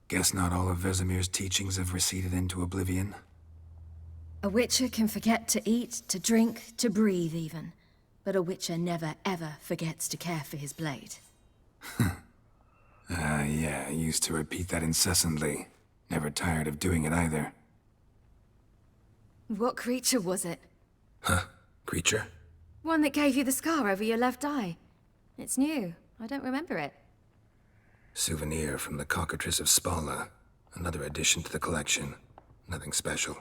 Guess not all of Vesemir's teachings have receded into oblivion. A witcher can forget to eat, to drink, to breathe even. But a witcher never ever forgets to care for his blade. Yeah, I used to repeat that incessantly. Never tired of doing it either. What creature was it? Huh? Creature? One that gave you the scar over your left eye. It's new. I don't remember it. Souvenir from the cockatrice of Spala. Another addition to the collection. Nothing special.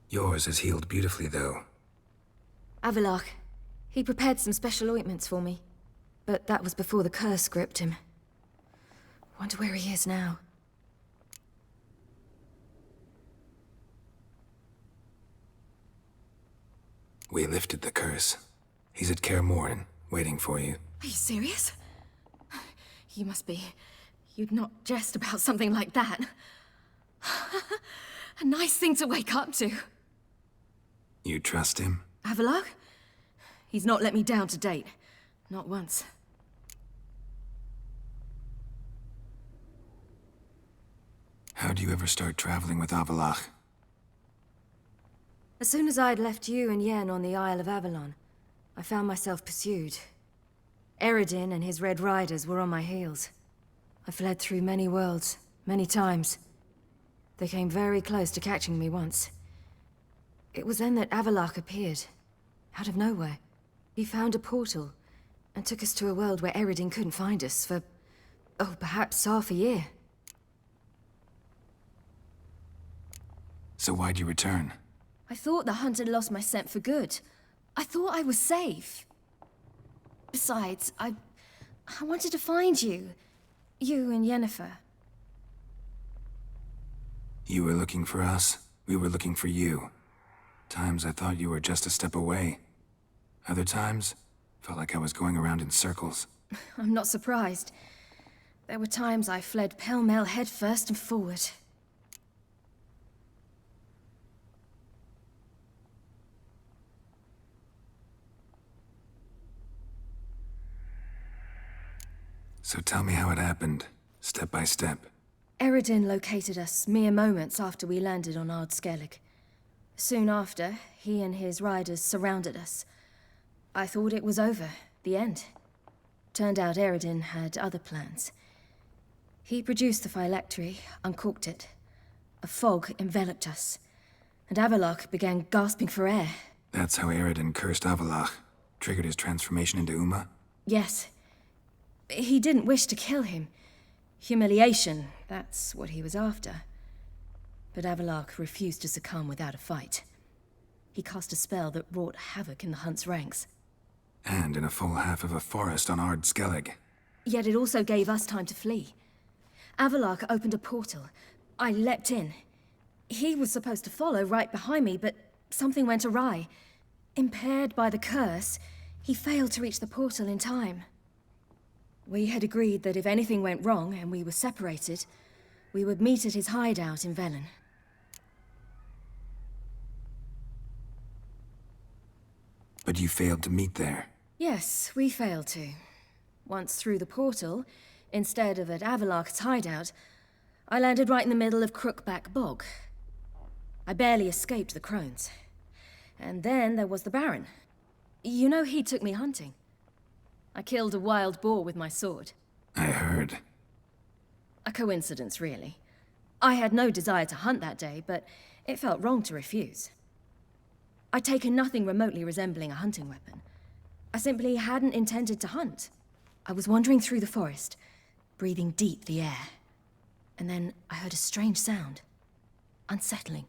Yours has healed beautifully, though. Avalok. He prepared some special ointments for me. But that was before the curse gripped him. Wonder where he is now. We lifted the curse. He's at Kaer Morhen, waiting for you. Are you serious? You must be. You'd not jest about something like that. A nice thing to wake up to. You trust him? Avalok? He's not let me down to date. Not once. How'd you ever start traveling with Avalok? As soon as I'd left you and Yen on the Isle of Avalon, I found myself pursued. Eredin and his Red Riders were on my heels. I fled through many worlds, many times. They came very close to catching me once. It was then that Avalok appeared, out of nowhere. He found a portal, and took us to a world where Eredin couldn't find us for, oh, perhaps half a year. So why'd you return? I thought the hunt had lost my scent for good. I thought I was safe. Besides, I wanted to find you. You and Yennefer. You were looking for us, we were looking for you. Times I thought you were just a step away. Other times, felt like I was going around in circles. I'm not surprised. There were times I fled pell-mell headfirst and forward. So tell me how it happened, step by step. Eredin located us mere moments after we landed on Ard Skellig. Soon after, he and his riders surrounded us. I thought it was over, the end. Turned out Eredin had other plans. He produced the phylactery, uncorked it. A fog enveloped us, and Avalok began gasping for air. That's how Eredin cursed Avalok, triggered his transformation into Uma? Yes. He didn't wish to kill him. Humiliation, that's what he was after. But Avalok refused to succumb without a fight. He cast a spell that wrought havoc in the hunt's ranks. And in a full half of a forest on Ard Skellig. Yet it also gave us time to flee. Avalok opened a portal. I leapt in. He was supposed to follow right behind me, but something went awry. Impaired by the curse, he failed to reach the portal in time. We had agreed that if anything went wrong and we were separated, we would meet at his hideout in Velen. But you failed to meet there. Yes, we failed to. Once through the portal, instead of at Avalok's hideout, I landed right in the middle of Crookback Bog. I barely escaped the crones. And then there was the Baron. You know he took me hunting. I killed a wild boar with my sword. I heard. A coincidence, really. I had no desire to hunt that day, but it felt wrong to refuse. I'd taken nothing remotely resembling a hunting weapon. I simply hadn't intended to hunt. I was wandering through the forest, breathing deep the air. And then I heard a strange sound. Unsettling.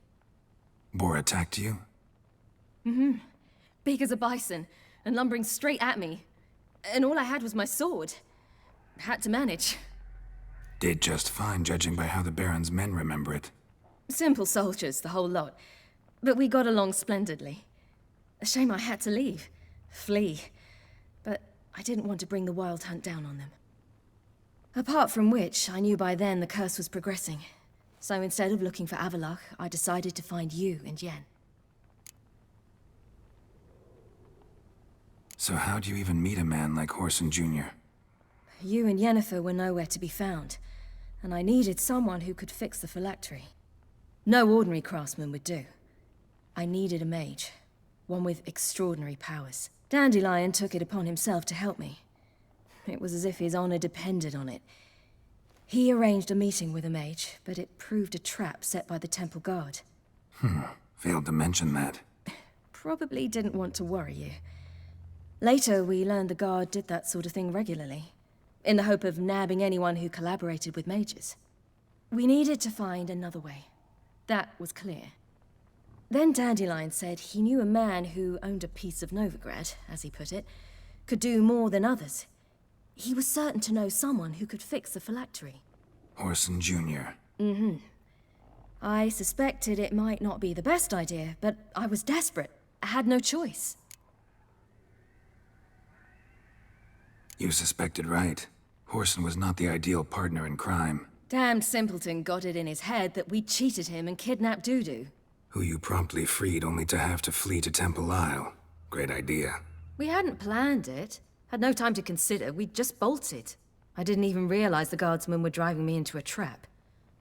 Boar attacked you? Mm-hmm. Big as a bison, and lumbering straight at me. And all I had was my sword. Had to manage. Did just fine, judging by how the Baron's men remember it. Simple soldiers, the whole lot. But we got along splendidly. A shame I had to leave. Flee. But I didn't want to bring the Wild Hunt down on them. Apart from which, I knew by then the curse was progressing. So instead of looking for Avalok, I decided to find you and Yen. So how'd you even meet a man like Whoreson Jr.? You and Yennefer were nowhere to be found. and I needed someone who could fix the phylactery. No ordinary craftsman would do. I needed a mage, one with extraordinary powers. Dandelion took it upon himself to help me. It was as if his honor depended on it. He arranged a meeting with a mage, but it proved a trap set by the temple guard. Failed to mention that. Probably didn't want to worry you. Later, we learned the guard did that sort of thing regularly, in the hope of nabbing anyone who collaborated with mages. We needed to find another way. That was clear. Then Dandelion said he knew a man who owned a piece of Novigrad, as he put it, could do more than others. He was certain to know someone who could fix the phylactery. Orson Jr. Mm-hmm. I suspected it might not be the best idea, but I was desperate. I had no choice. You suspected right. Orson was not the ideal partner in crime. Damned simpleton got it in his head that we'd cheated him and kidnapped Dudu. Who you promptly freed only to have to flee to Temple Isle. Great idea. We hadn't planned it. Had no time to consider. We just bolted. I didn't even realize the guardsmen were driving me into a trap.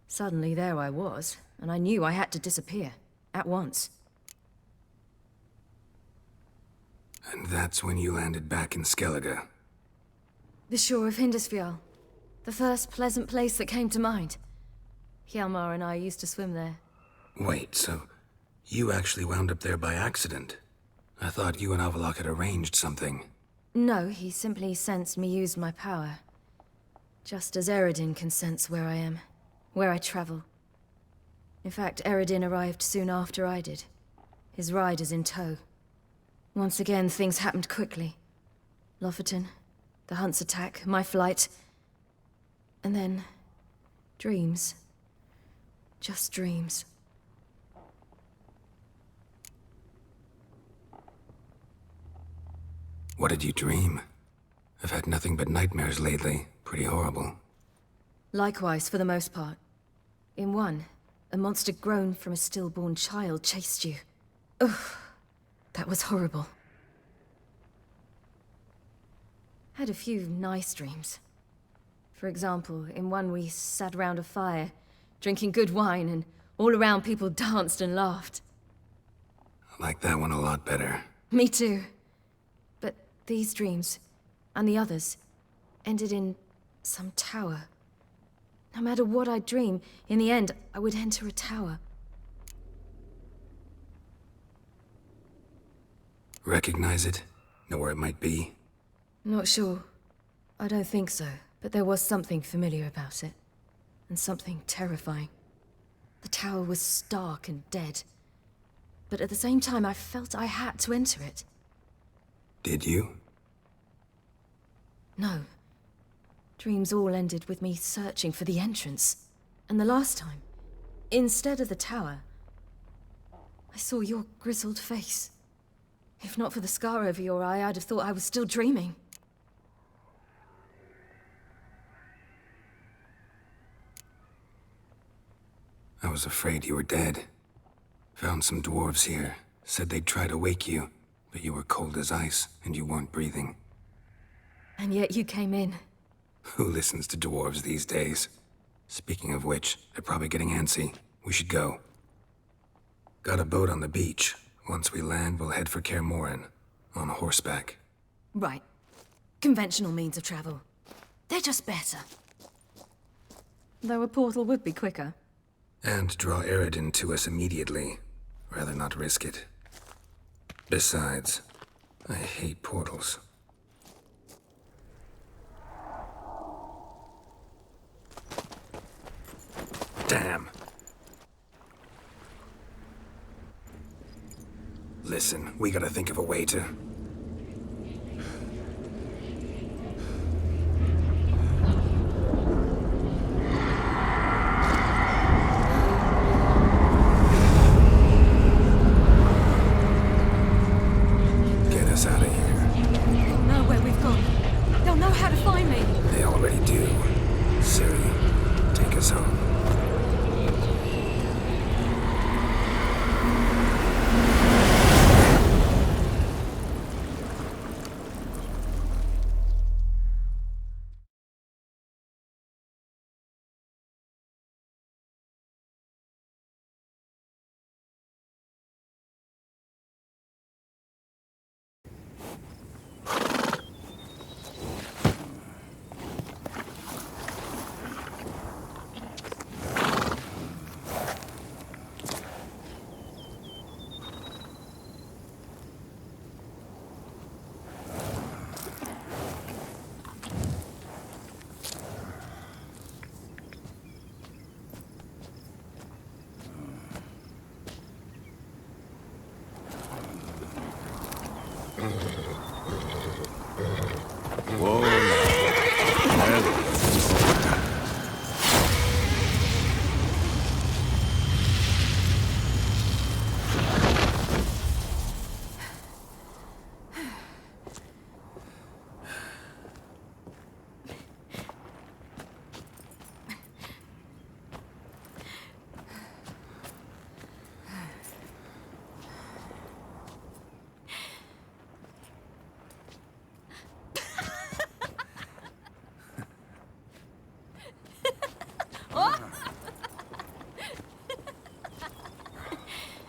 Suddenly there I was, and I knew I had to disappear. At once. And that's when you landed back in Skellige. The shore of Hindisfjall. The first pleasant place that came to mind. Hjalmar and I used to swim there. Wait, so you actually wound up there by accident? I thought you and Avalok had arranged something. No, he simply sensed me used my power. Just as Eredin can sense where I am, where I travel. In fact, Eredin arrived soon after I did. His riders in tow. Once again, things happened quickly. Lofoten, the hunt's attack, my flight. And then, dreams. Just dreams. What did you dream? I've had nothing but nightmares lately. Pretty horrible. Likewise, for the most part. In one, a monster grown from a stillborn child chased you. Ugh, that was horrible. Had a few nice dreams. For example, in one we sat around a fire, drinking good wine, and all around people danced and laughed. I like that one a lot better. Me too. But these dreams, and the others, ended in some tower. No matter what I dream, in the end, I would enter a tower. Recognize it? Know where it might be? Not sure. I don't think so, but there was something familiar about it. And something terrifying. The tower was stark and dead. But at the same time, I felt I had to enter it. Did you? No. Dreams all ended with me searching for the entrance. And the last time, instead of the tower, I saw your grizzled face. If not for the scar over your eye, I'd have thought I was still dreaming. I was afraid you were dead. Found some dwarves here. Said they'd try to wake you, but you were cold as ice, and you weren't breathing. And yet you came in. Who listens to dwarves these days? Speaking of which, they're probably getting antsy. We should go. Got a boat on the beach. Once we land, we'll head for Kaer Morhen. On horseback. Right. Conventional means of travel. They're just better. Though a portal would be quicker. And draw Eredin to us immediately. Rather not risk it. Besides, I hate portals. Damn. Listen, we gotta think of a way to... Get us out of here. They'll know where we've gone. They'll know how to find me. They already do. Siri, take us home.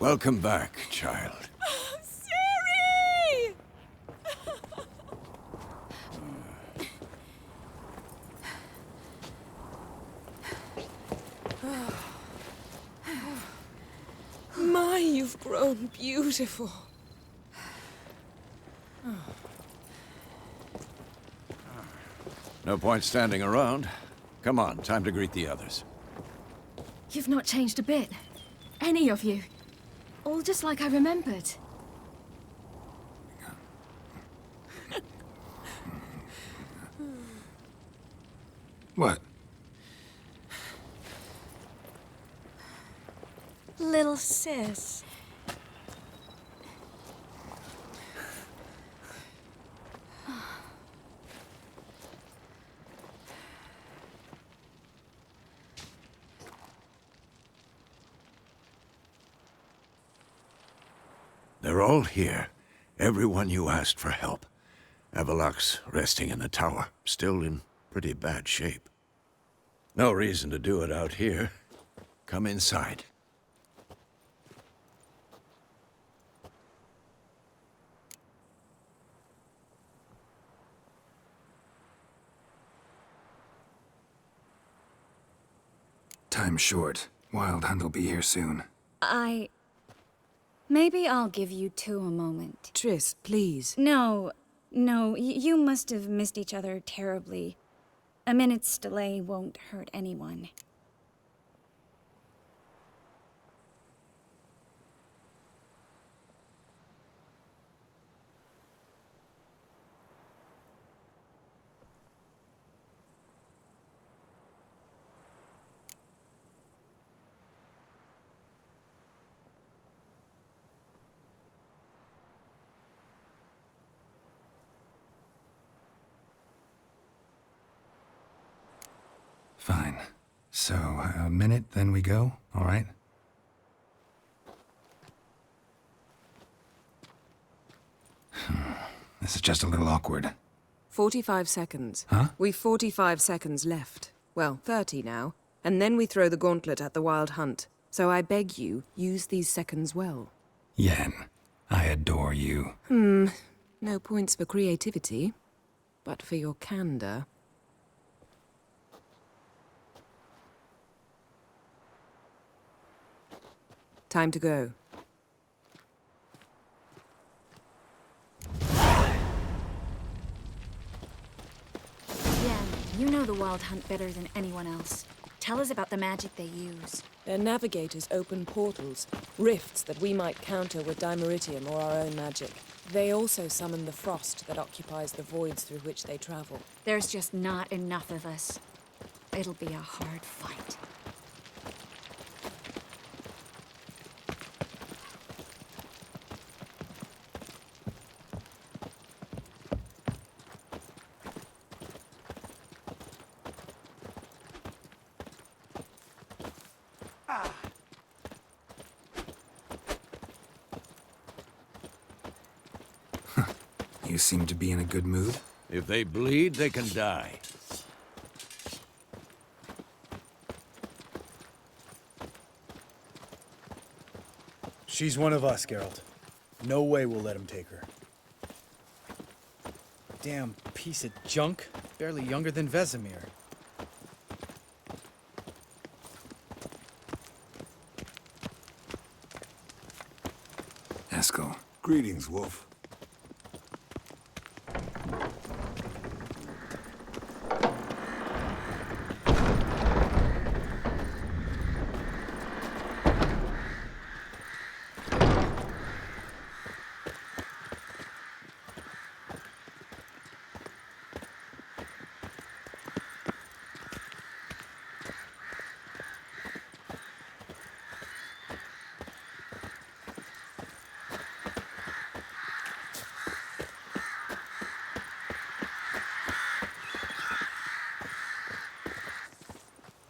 Welcome back, child. Siri! My, you've grown beautiful. No point standing around. Come on, time to greet the others. You've not changed a bit. Any of you. All just like I remembered. What? Little sis. They're all here. Everyone you asked for help. Avalok's resting in the tower, still in pretty bad shape. No reason to do it out here. Come inside. Time's short. Wild Hunt will be here soon. Maybe I'll give you two a moment. Triss, please. No, you must have missed each other terribly. A minute's delay won't hurt anyone. Fine. So, a minute, then we go, all right? This is just a little awkward. 45 seconds. Huh? We've 45 seconds left. Well, 30 now. And then we throw the gauntlet at the Wild Hunt. So I beg you, use these seconds well. Yen, I adore you. No points for creativity, but for your candor. Time to go. Yeah, you know the Wild Hunt better than anyone else. Tell us about the magic they use. Their navigators open portals, rifts that we might counter with dimeritium or our own magic. They also summon the frost that occupies the voids through which they travel. There's just not enough of us. It'll be a hard fight. You seem to be in a good mood. If they bleed, they can die. She's one of us, Geralt. No way we'll let him take her. Damn piece of junk. Barely younger than Vesemir. Eskel. Greetings, Wolf.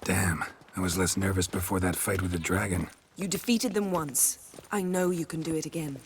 Damn, I was less nervous before that fight with the dragon. You defeated them once. I know you can do it again.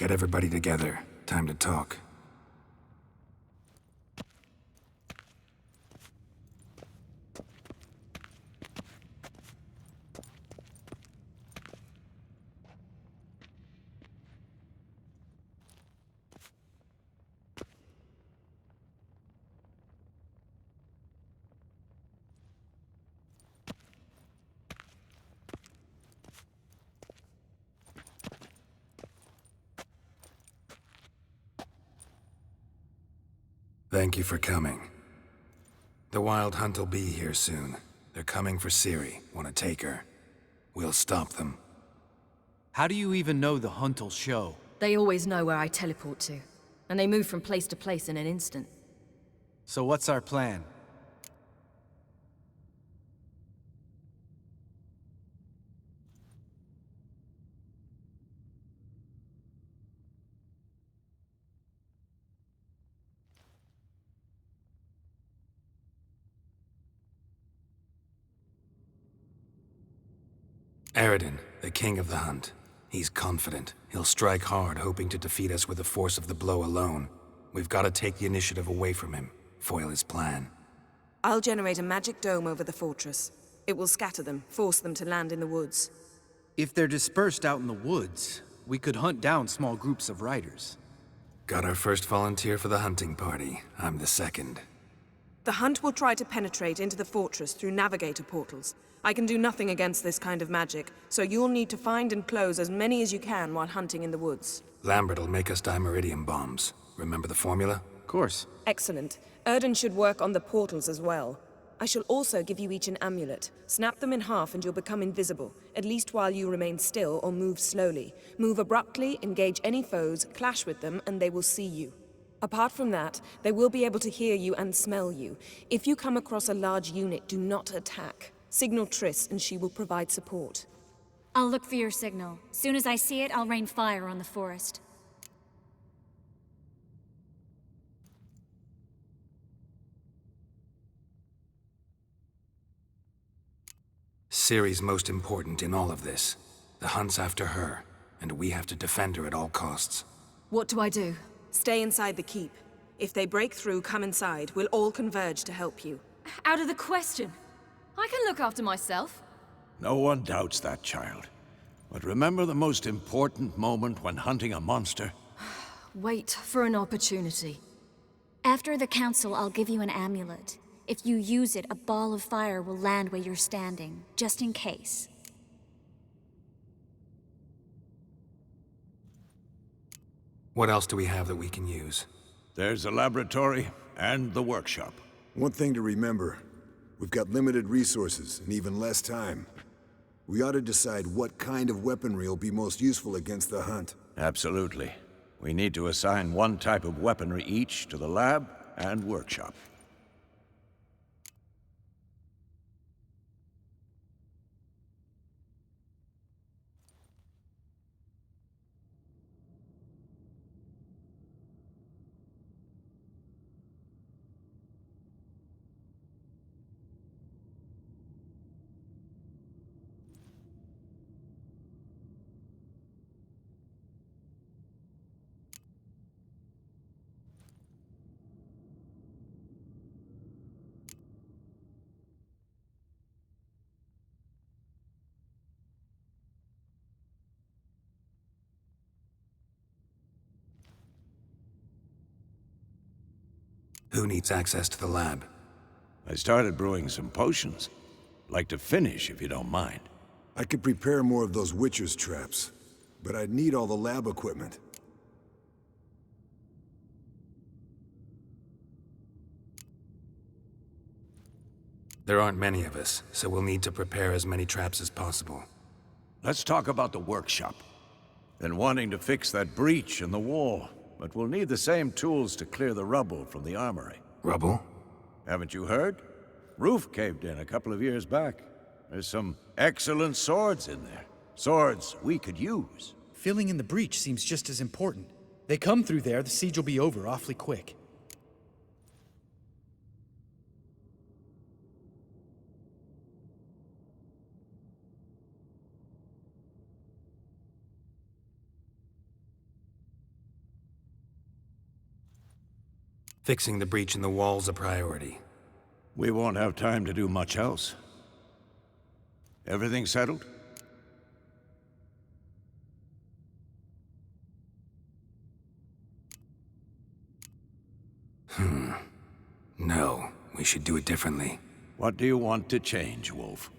Get everybody together. Time to talk. Thank you for coming. The Wild Hunt will be here soon. They're coming for Ciri. Want to take her? We'll stop them. How do you even know the hunt'll show? They always know where I teleport to, and they move from place to place in an instant. So what's our plan? Eredin, the king of the hunt. He's confident. He'll strike hard, hoping to defeat us with the force of the blow alone. We've got to take the initiative away from him, foil his plan. I'll generate a magic dome over the fortress. It will scatter them, force them to land in the woods. If they're dispersed out in the woods, we could hunt down small groups of riders. Got our first volunteer for the hunting party. I'm the second. The hunt will try to penetrate into the fortress through navigator portals. I can do nothing against this kind of magic, so you'll need to find and close as many as you can while hunting in the woods. Lambert'll make us dimeridium bombs. Remember the formula? Of course. Excellent. Erden should work on the portals as well. I shall also give you each an amulet. Snap them in half and you'll become invisible, at least while you remain still or move slowly. Move abruptly, engage any foes, clash with them, and they will see you. Apart from that, they will be able to hear you and smell you. If you come across a large unit, do not attack. Signal Triss and she will provide support. I'll look for your signal. Soon as I see it, I'll rain fire on the forest. Ciri's most important in all of this. The hunt's after her, and we have to defend her at all costs. What do I do? Stay inside the keep. If they break through, come inside. We'll all converge to help you. Out of the question. I can look after myself. No one doubts that, child. But remember the most important moment when hunting a monster? Wait for an opportunity. After the council, I'll give you an amulet. If you use it, a ball of fire will land where you're standing, just in case. What else do we have that we can use? There's a laboratory and the workshop. One thing to remember, we've got limited resources and even less time. We ought to decide what kind of weaponry will be most useful against the hunt. Absolutely. We need to assign one type of weaponry each to the lab and workshop. Who needs access to the lab? I started brewing some potions. Like to finish, if you don't mind. I could prepare more of those Witcher's traps, but I'd need all the lab equipment. There aren't many of us, so we'll need to prepare as many traps as possible. Let's talk about the workshop. Been wanting to fix that breach in the wall, but we'll need the same tools to clear the rubble from the armory. Rubble? Haven't you heard? Roof caved in a couple of years back. There's some excellent swords in there. Swords we could use. Filling in the breach seems just as important. They come through there, the siege will be over awfully quick. Fixing the breach in the wall's a priority. We won't have time to do much else. Everything settled? No, we should do it differently. What do you want to change, Wolf?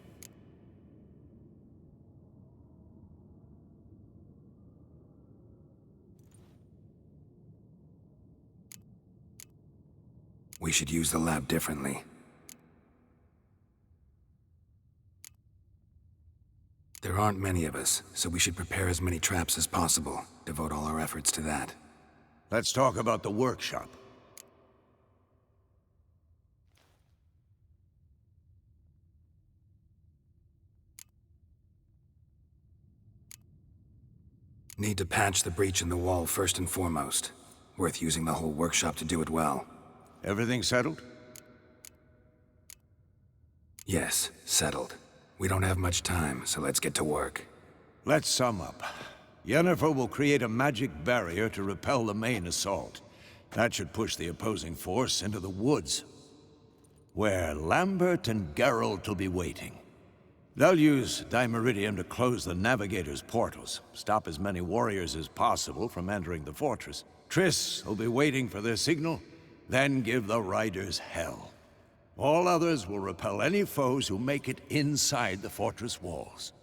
We should use the lab differently. There aren't many of us, so we should prepare as many traps as possible. Devote all our efforts to that. Let's talk about the workshop. Need to patch the breach in the wall first and foremost. Worth using the whole workshop to do it well. Everything settled? Yes, settled. We don't have much time, so let's get to work. Let's sum up. Yennefer will create a magic barrier to repel the main assault. That should push the opposing force into the woods, where Lambert and Geralt will be waiting. They'll use Dimeridium to close the Navigator's portals, stop as many warriors as possible from entering the fortress. Triss will be waiting for their signal, then give the riders hell. All others will repel any foes who make it inside the fortress walls.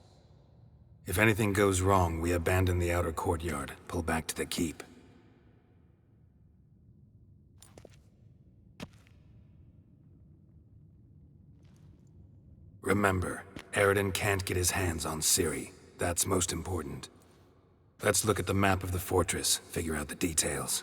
If anything goes wrong, we abandon the outer courtyard, pull back to the keep. Remember, Eredin can't get his hands on Ciri. That's most important. Let's look at the map of the fortress, figure out the details.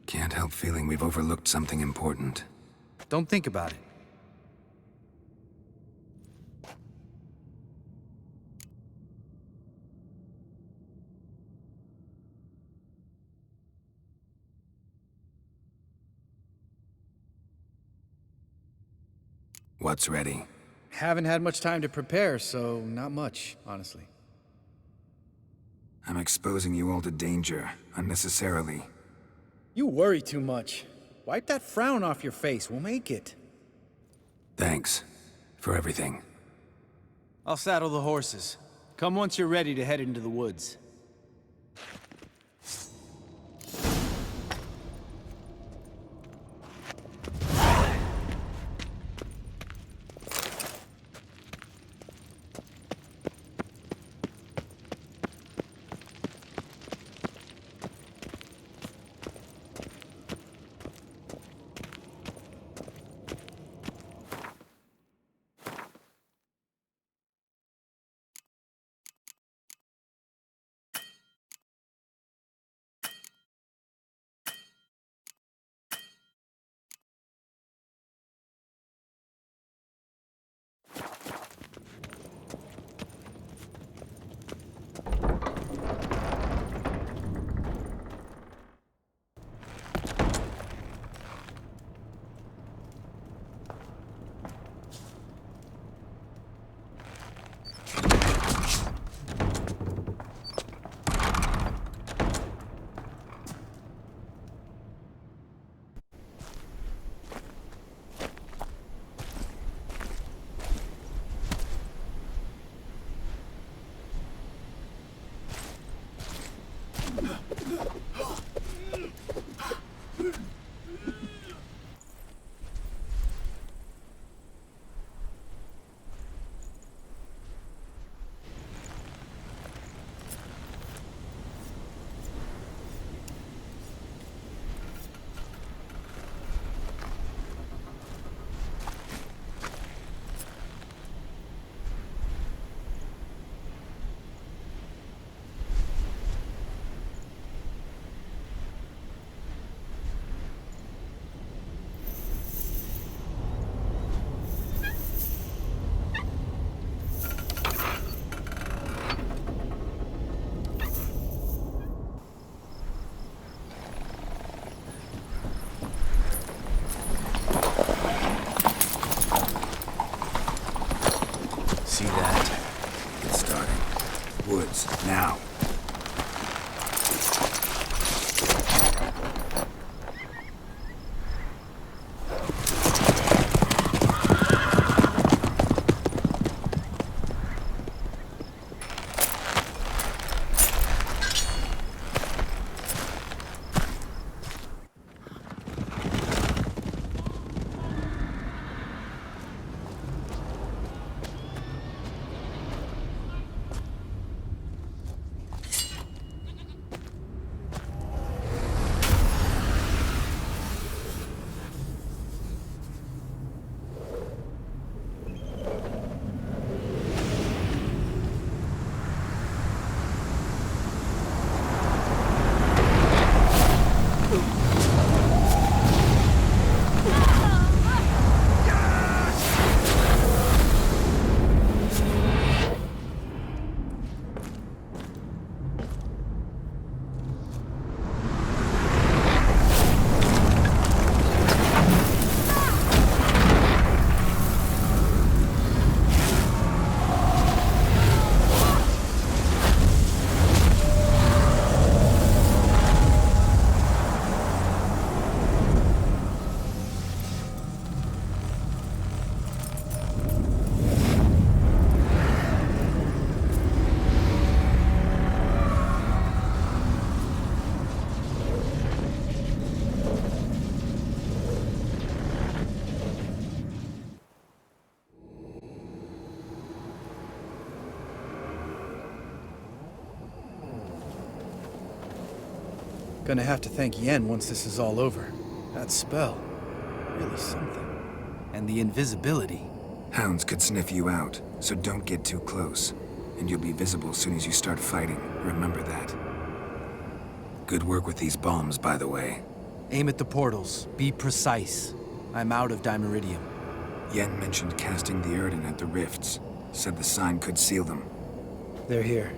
Can't help feeling we've overlooked something important. Don't think about it. What's ready? Haven't had much time to prepare, so not much, honestly. I'm exposing you all to danger, unnecessarily. You worry too much. Wipe that frown off your face, we'll make it. Thanks. For everything. I'll saddle the horses. Come once you're ready to head into the woods. See that? Get started. Woods, now. Gonna have to thank Yen once this is all over. That spell, really something. And the invisibility. Hounds could sniff you out, so don't get too close. And you'll be visible as soon as you start fighting. Remember that. Good work with these bombs, by the way. Aim at the portals. Be precise. I'm out of dimeridium. Yen mentioned casting the Erden at the rifts. Said the sign could seal them. They're here.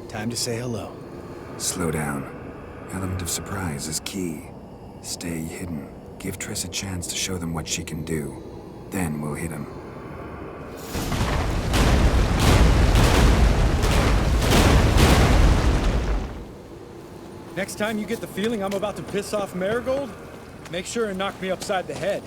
Time to say hello. Slow down. Element of surprise is key. Stay hidden. Give Triss a chance to show them what she can do. Then we'll hit him. Next time you get the feeling I'm about to piss off Marigold, make sure and knock me upside the head.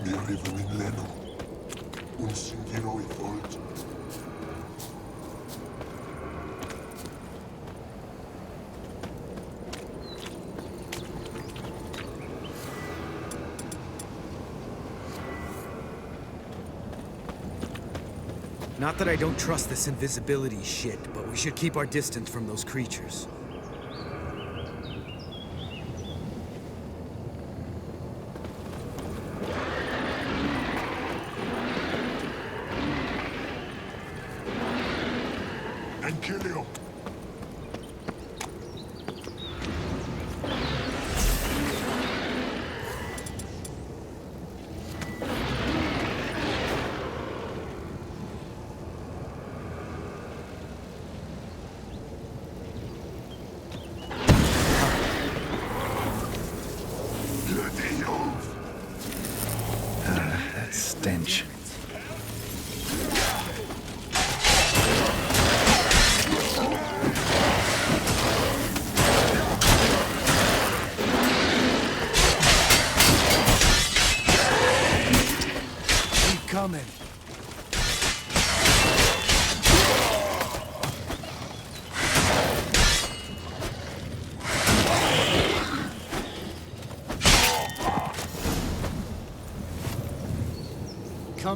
Mi arrivo in Leno, un singhiero i volti. Not that I don't trust this invisibility shit, but we should keep our distance from those creatures. And kill you. That stench.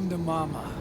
come to Mama.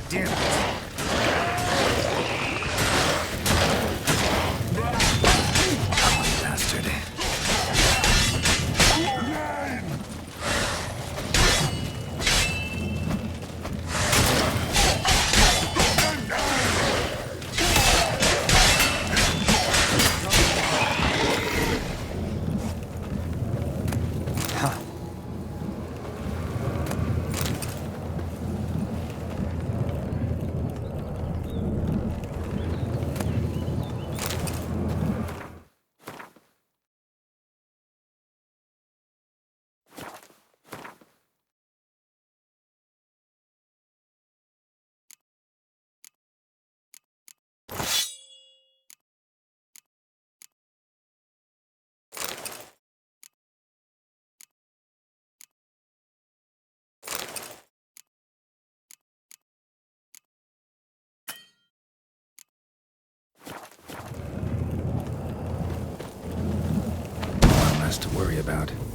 Damn it. Bastard. Less to worry about.